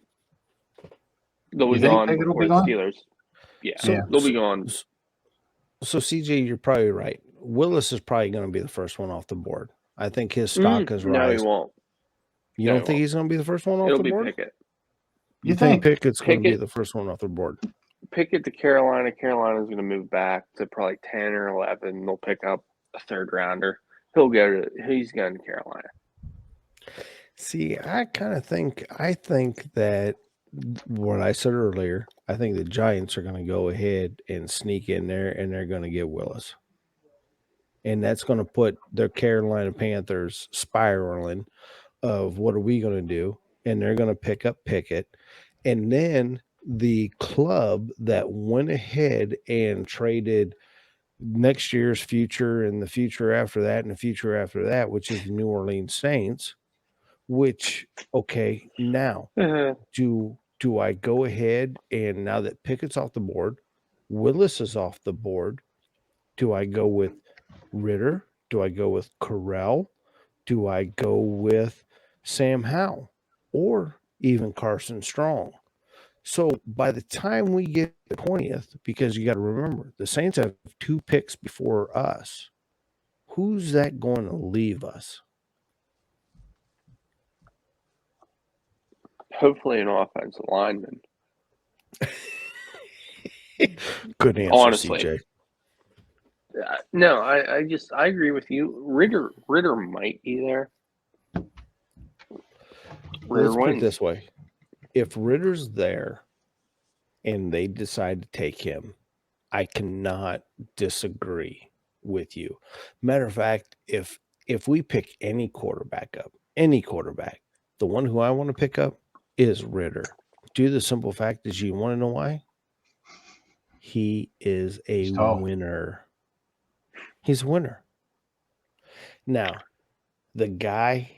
They'll be You think gone Pickett will before be the gone? Steelers. Yeah, Yeah. they'll be gone. So CJ, you're probably right. Willis is probably going to be the first one off the board. I think his stock is No, he rising. won't. You don't think he's going to be the first one off It'll the be board? Pickett. You think Pickett's going to be Pickett- the first one off the board? Pickett to Carolina. Carolina's going to move back to probably 10 or 11. They'll pick up a third rounder. He's going to Carolina. See, I think that what I said earlier, I think the Giants are going to go ahead and sneak in there and they're going to get Willis. And that's going to put the Carolina Panthers spiraling of what are we going to do? And they're going to pick up Pickett. And then the club that went ahead and traded next year's future and the future after that and the future after that, which is the New Orleans Saints, which, okay, now do I go ahead and now that Pickett's off the board, Willis is off the board, do I go with Ritter? Do I go with Corral? Do I go with Sam Howell or even Carson Strong? So by the time we get the 20th, because you got to remember, the Saints have 2 picks before us. Who's that going to leave us? Hopefully an offensive lineman. Good answer, Honestly. CJ. No, I agree with you. Ritter might be there. Let's put it this way. If Ritter's there and they decide to take him, I cannot disagree with you. Matter of fact, if we pick any quarterback up, the one who I want to pick up is Ritter. Due to the simple fact is, you want to know why? He is a winner. He's a winner. Now, the guy,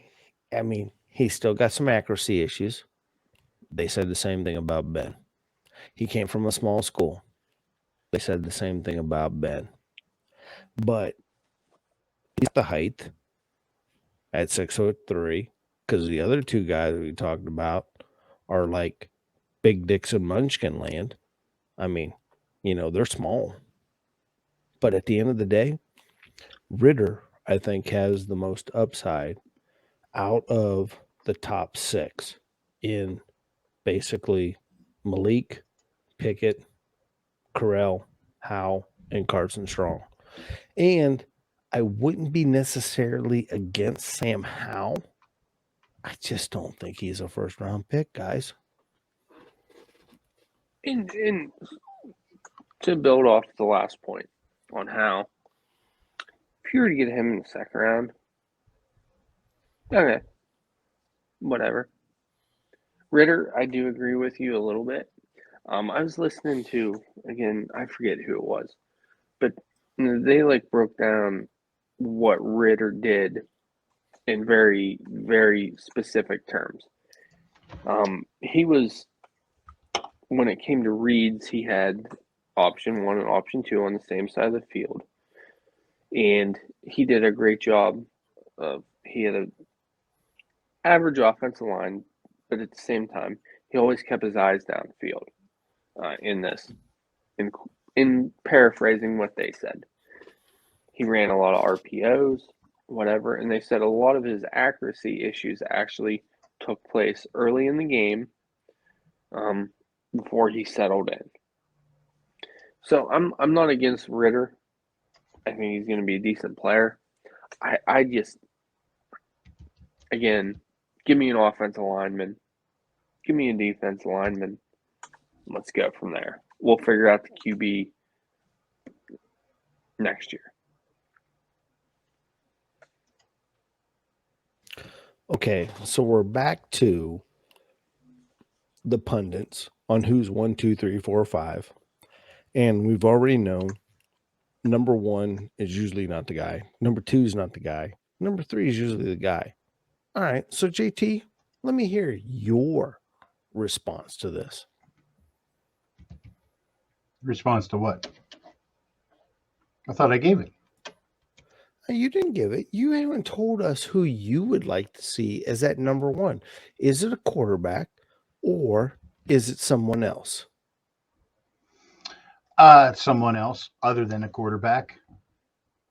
I mean, he's still got some accuracy issues. They said the same thing about Ben. He came from a small school. They said the same thing about Ben. But he's the height at 6'3", because the other 2 guys we talked about are like Big Dicks and Munchkin land. I mean, they're small. But at the end of the day, Ritter, I think, has the most upside out of the top 6 in basically Malik, Pickett, Corral, Howe, and Carson Strong. And I wouldn't be necessarily against Sam Howell. I just don't think he's a first-round pick, guys. And to build off the last point on Howe, if you were to get him in the second round, okay, whatever. Ritter, I do agree with you a little bit. I was listening to, again, I forget who it was, but they broke down what Ritter did in very, very specific terms. He was, when it came to reads, he had option 1 and option 2 on the same side of the field. And he did a great job. He had an average offensive line, but at the same time, he always kept his eyes downfield. In paraphrasing what they said, he ran a lot of RPOs, whatever, and they said a lot of his accuracy issues actually took place early in the game, before he settled in. So I'm not against Ritter. I think he's going to be a decent player. I just, again, give me an offensive lineman, give me a defensive lineman. Let's go from there. We'll figure out the QB next year. Okay, so we're back to the pundits on who's 1, 2, 3, 4, 5. And we've already known number 1 is usually not the guy. Number 2 is not the guy. Number 3 is usually the guy. All right. So, JT, let me hear your response to this. Response to what? I thought I gave it. You didn't give it. You haven't told us who you would like to see as that number 1. Is it a quarterback or is it someone else? Someone else other than a quarterback,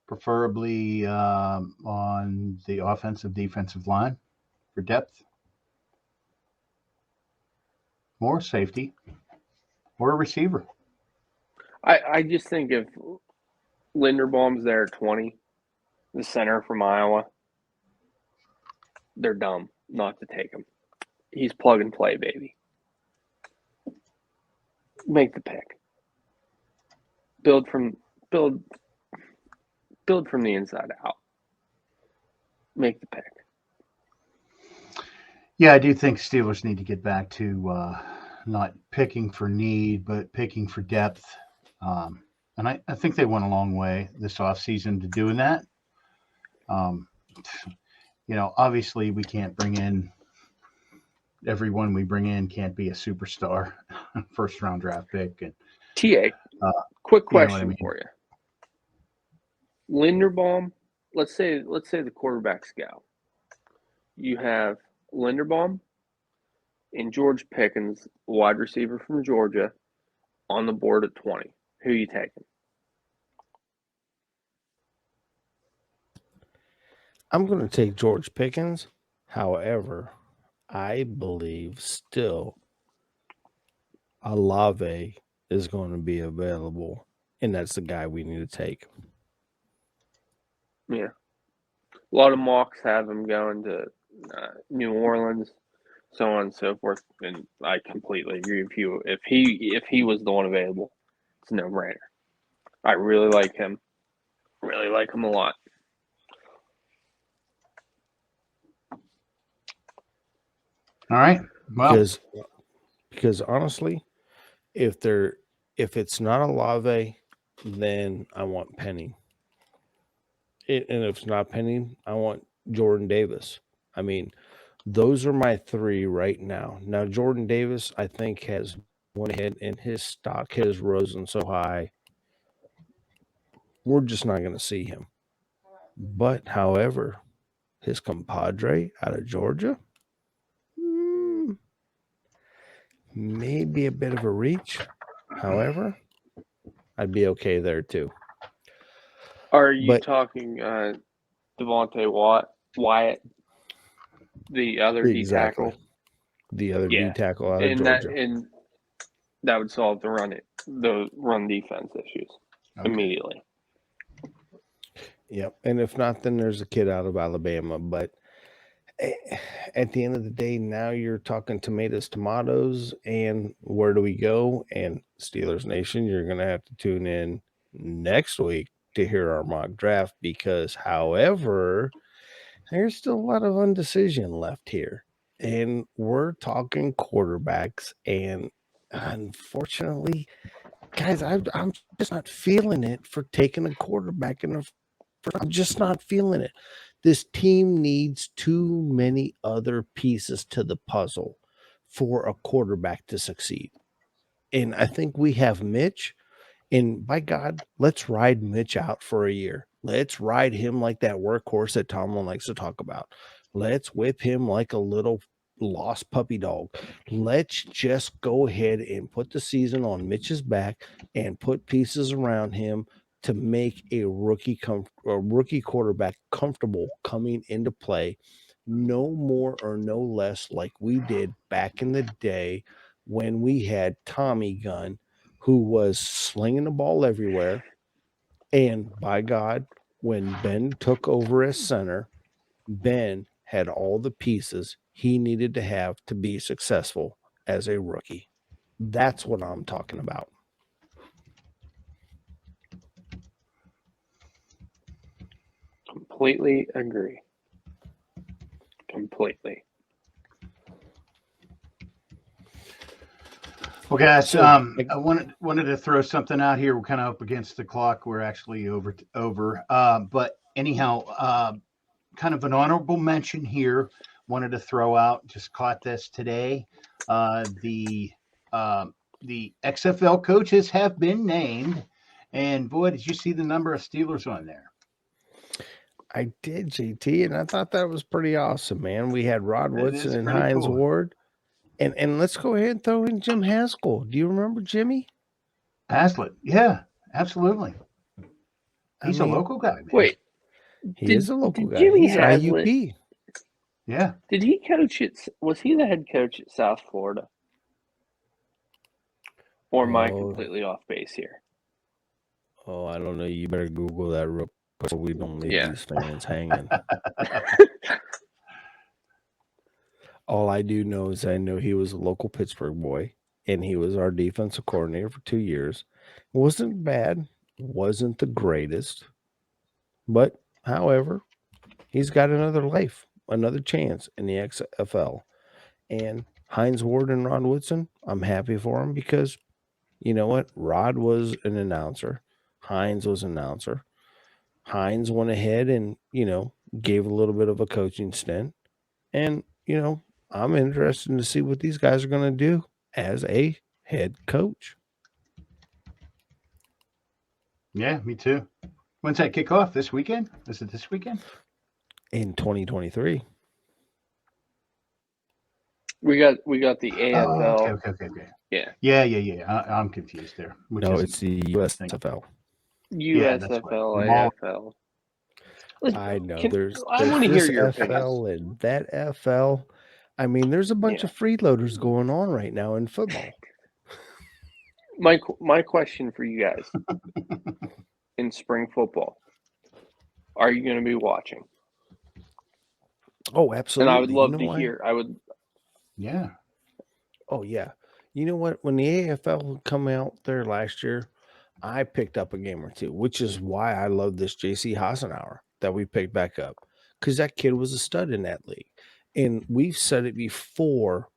preferably on the offensive, defensive line for depth, more safety, or a receiver. I just think if Linderbaum's there at 20, the center from Iowa, they're dumb not to take him. He's plug and play, baby. Make the pick. Build from the inside out. Make the pick. Yeah, I do think Steelers need to get back to not picking for need, but picking for depth. And I think they went a long way this offseason to doing that. Obviously we can't bring in everyone we bring in can't be a superstar first round draft pick. And TA, quick question I mean? for you. Linderbaum, let's say the quarterback's go. You have Linderbaum and George Pickens, wide receiver from Georgia, on the board at 20. Who are you taking? I'm going to take George Pickens. However, I believe still Olave is going to be available, and that's the guy we need to take. Yeah. A lot of mocks have him going to New Orleans, so on and so forth, and I completely agree with you. If he was the one available, it's a no-brainer. I really like him. Really like him a lot. All right. Well, because honestly, if it's not Olave, then I want Penny. And if it's not Penny, I want Jordan Davis. I mean, those are my 3 right now. Now, Jordan Davis, I think, has went ahead and his stock has risen so high. We're just not going to see him. But, however, his compadre out of Georgia, maybe a bit of a reach. However, I'd be okay there too. Are you talking Devontae Wyatt, the other D tackle? The other D tackle out of Georgia. That would solve the run defense issues immediately. Yep. And if not, then there's a kid out of Alabama. But at the end of the day, now you're talking tomatoes, and where do we go? And Steelers Nation, you're going to have to tune in next week to hear our mock draft because, however, there's still a lot of indecision left here. And we're talking quarterbacks, and unfortunately, guys, I'm just not feeling it for taking a quarterback in the first. I'm just not feeling it. This team needs too many other pieces to the puzzle for a quarterback to succeed. And I think we have Mitch. And by God, let's ride Mitch out for a year. Let's ride him like that workhorse that Tomlin likes to talk about. Let's whip him like a little lost puppy dog. Let's just go ahead and put the season on Mitch's back and put pieces around him to make a rookie quarterback comfortable coming into play. No more or no less like we did back in the day when we had Tommy Gunn, who was slinging the ball everywhere. And by God, when Ben took over as center, Ben had all the pieces he needed to have to be successful as a rookie. That's what I'm talking about. Completely agree. Completely. Well, guys, So, I wanted to throw something out here. We're kind of up against the clock. We're actually over. But anyhow, kind of an honorable mention here. Wanted to throw out. Just caught this today. The XFL coaches have been named, and boy, did you see the number of Steelers on there? I did, JT, and I thought that was pretty awesome, man. We had Rod It is Woodson and pretty Hines cool. Ward. And let's go ahead and throw in Jim Haskell. Do you remember Jimmy? Haslett, yeah, absolutely. He's a local guy, man. Wait, he is a local guy. Jimmy He's Haslett, IUP. Yeah. Did he coach at? Was he the head coach at South Florida? Or am I completely off base here? Oh, I don't know. You better Google that real quick so we don't leave these fans hanging. All I do know is I know he was a local Pittsburgh boy, and he was our defensive coordinator for 2 years. Wasn't bad, wasn't the greatest, but however, he's got another life, another chance in the XFL. And Hines Ward and Rod Woodson, I'm happy for him because you know what? Rod was an announcer. Hines was an announcer. Hines went ahead and, gave a little bit of a coaching stint. And, I'm interested to see what these guys are going to do as a head coach. Yeah, me too. When's that kick off? This weekend? Is it this weekend? In 2023. We got the AFL. Oh, okay. Yeah. I'm confused there. It's the USFL. USFL, AFL. I know. I want to hear your FL and that FL. I mean, there's a bunch of freeloaders going on right now in football. My question for you guys in spring football: are you going to be watching? Oh, absolutely. And I would love to hear. Yeah. Oh, yeah. You know what? When the AFL come out there last year, I picked up a game or two, which is why I love this JC Hassenauer that we picked back up, because that kid was a stud in that league. And we've said it before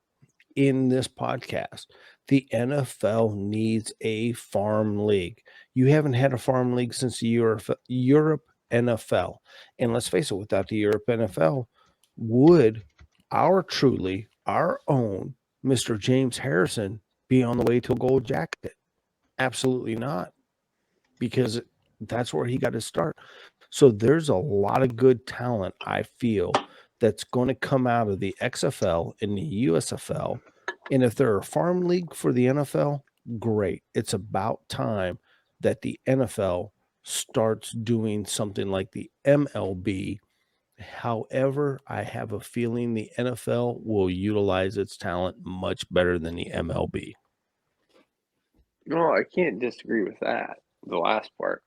in this podcast. The NFL needs a farm league. You haven't had a farm league since the Europe NFL. And let's face it, without the Europe NFL, would our own Mr. James Harrison be on the way to a gold jacket? Absolutely not, because that's where he got to start. So there's a lot of good talent, I feel, that's going to come out of the XFL and the USFL. And if they're a farm league for the NFL, great. It's about time that the NFL starts doing something like the MLB. However, I have a feeling the NFL will utilize its talent much better than the MLB. No, I can't disagree with that, the last part.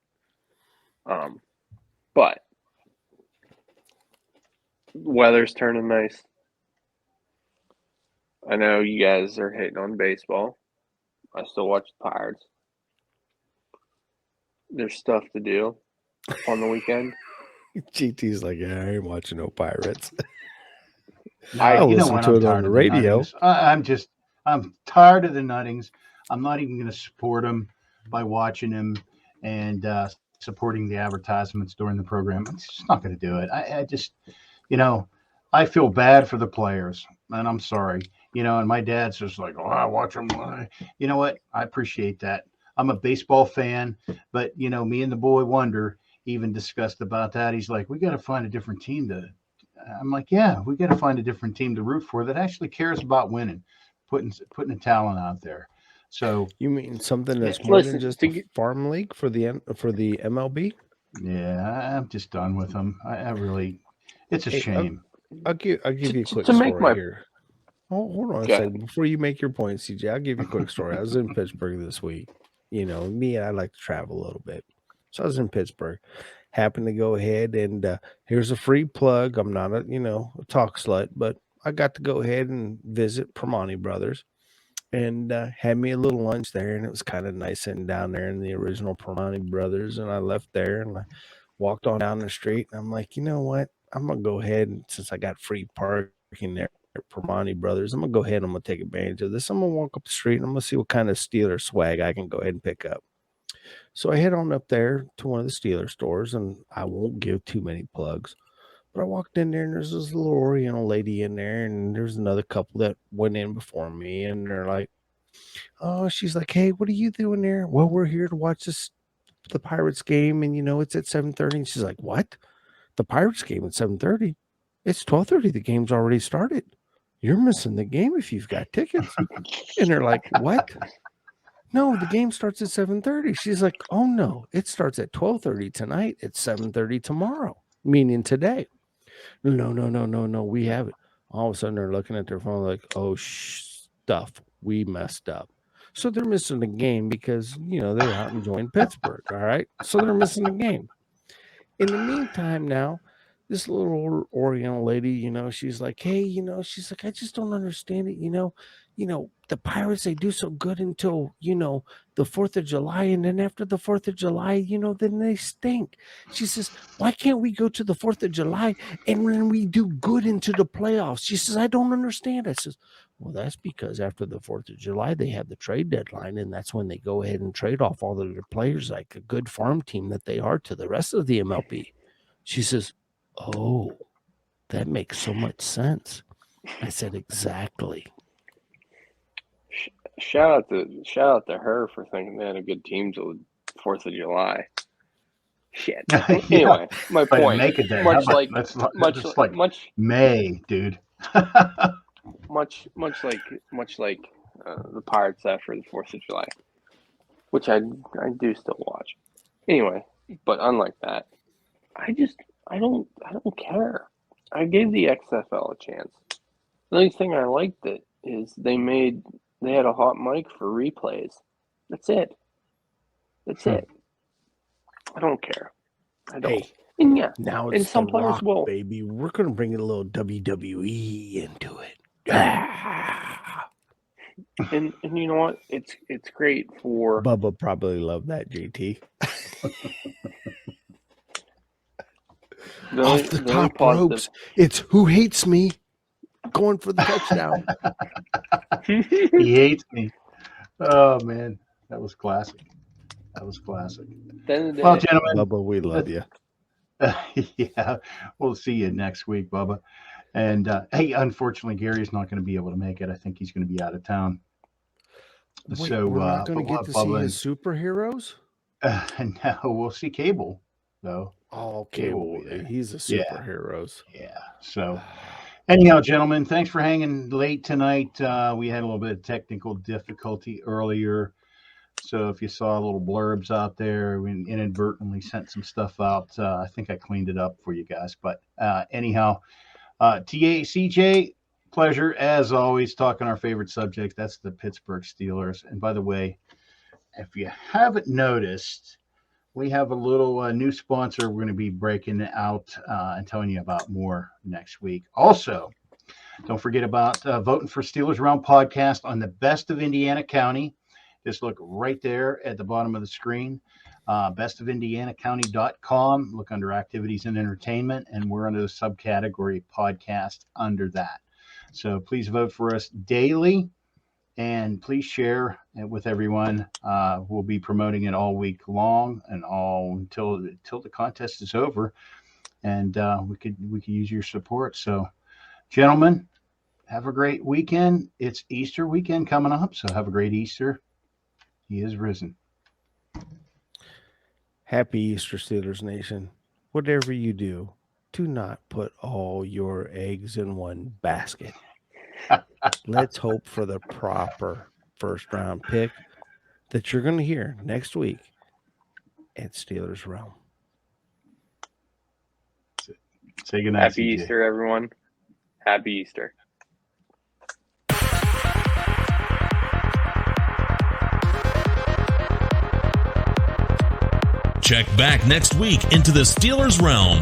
But weather's turning nice. I know you guys are hating on baseball. I still watch the Pirates. There's stuff to do on the weekend. GT's like, yeah, I ain't watching no Pirates. I listen to it on the radio. I'm tired of the nuttings. I'm not even going to support them by watching them and supporting the advertisements during the program. I'm just not going to do it. I just, I feel bad for the players, and I'm sorry. And my dad's just like, oh, I watch them. You know what? I appreciate that. I'm a baseball fan, but, me and the boy Wonder even discussed about that. He's like, we got to find a different team to. I'm like, yeah, we got to find a different team to root for that actually cares about winning, putting the talent out there. So you mean something that's more than just a farm league for the MLB? Yeah, I'm just done with them. I really, it's a shame. I'll give you a quick story here. Oh, hold on a second before you make your point, CJ. I'll give you a quick story. I was in Pittsburgh this week. Me, I like to travel a little bit, so I was in Pittsburgh. Happened to go ahead and here's a free plug. I'm not a talk slut, but I got to go ahead and visit Primanti Brothers. And had me a little lunch there, and it was kind of nice sitting down there in the original Primanti Brothers. And I left there and I walked on down the street. And I'm like, you know what? I'm gonna go ahead and since I got free parking there, Permani Brothers. I'm going to go ahead and I'm going to take advantage of this. I'm going to walk up the street and I'm going to see what kind of Steeler swag I can go ahead and pick up. So I head on up there to one of the Steeler stores, and I won't give too many plugs. But I walked in there, and there's this little Oriental lady in there, and there's another couple that went in before me, and they're like, oh, she's like, hey, what are you doing there? Well, we're here to watch the Pirates game, and, it's at 7:30. And she's like, what? The Pirates game at 7:30? It's 12:30. The game's already started. You're missing the game if you've got tickets. And they're like, what? No, the game starts at 7:30. She's like, oh, no, it starts at 12:30 tonight. It's 7:30 tomorrow, meaning today. No, we have it. All of a sudden, they're looking at their phone like, oh, stuff. We messed up. So they're missing the game because, they're out enjoying Pittsburgh, all right? So they're missing the game. In the meantime now, this little Oriental lady, she's like, hey, she's like, I just don't understand it, the Pirates, they do so good until, the 4th of July. And then after the 4th of July, then they stink. She says, why can't we go to the 4th of July and then we do good into the playoffs? She says, I don't understand. I says, well, that's because after the 4th of July, they have the trade deadline. And that's when they go ahead and trade off all of their players like a good farm team that they are to the rest of the MLB. She says, oh, that makes so much sense. I said, exactly. Shout out to her for thinking they had a good team till the 4th of July. Shit. Anyway, my point. Make it there. Much like May, dude. much like the Pirates after the 4th of July, which I do still watch. Anyway, but unlike that, I don't care. I gave the XFL a chance. The only thing I liked it is they had a hot mic for replays. That's it. I don't care. I don't. Hey, and yeah, now it's some players Rock, will. Baby. We're gonna bring a little WWE into it. And you know what? It's great for Bubba. Probably love that, JT. Off the top ropes, it's who hates me going for the touchdown. He hates me. Oh man, that was classic. Well, gentlemen, Bubba, we love you. Yeah, we'll see you next week, Bubba. And hey, unfortunately, Gary's not going to be able to make it. I think he's going to be out of town. Wait, So we're not going to get to see his superheroes. No, we'll see Cable though. Oh, Cable. He's a superheroes. Yeah. So, anyhow, gentlemen, thanks for hanging late tonight. We had a little bit of technical difficulty earlier. So if you saw little blurbs out there, we inadvertently sent some stuff out. I think I cleaned it up for you guys. But anyhow, CJ, pleasure as always talking our favorite subject. That's the Pittsburgh Steelers. And by the way, if you haven't noticed, we have a little new sponsor we're going to be breaking out and telling you about more next week. Also, don't forget about voting for Steelers Round Podcast on the Best of Indiana County. Just look right there at the bottom of the screen, bestofindianacounty.com. Look under Activities and Entertainment, and we're under the subcategory podcast under that. So please vote for us daily, and please share it with everyone. We'll be promoting it all week long and all until the contest is over, and we could use your support. So, gentlemen, have a great weekend. It's Easter weekend coming up, so have a great Easter. He is risen. Happy Easter, Steelers Nation. Whatever you do, do not put all your eggs in one basket. Let's hope for the proper first-round pick that you're going to hear next week at Steelers Realm. Say goodnight. Happy Easter, everyone. Happy Easter. Check back next week into the Steelers Realm.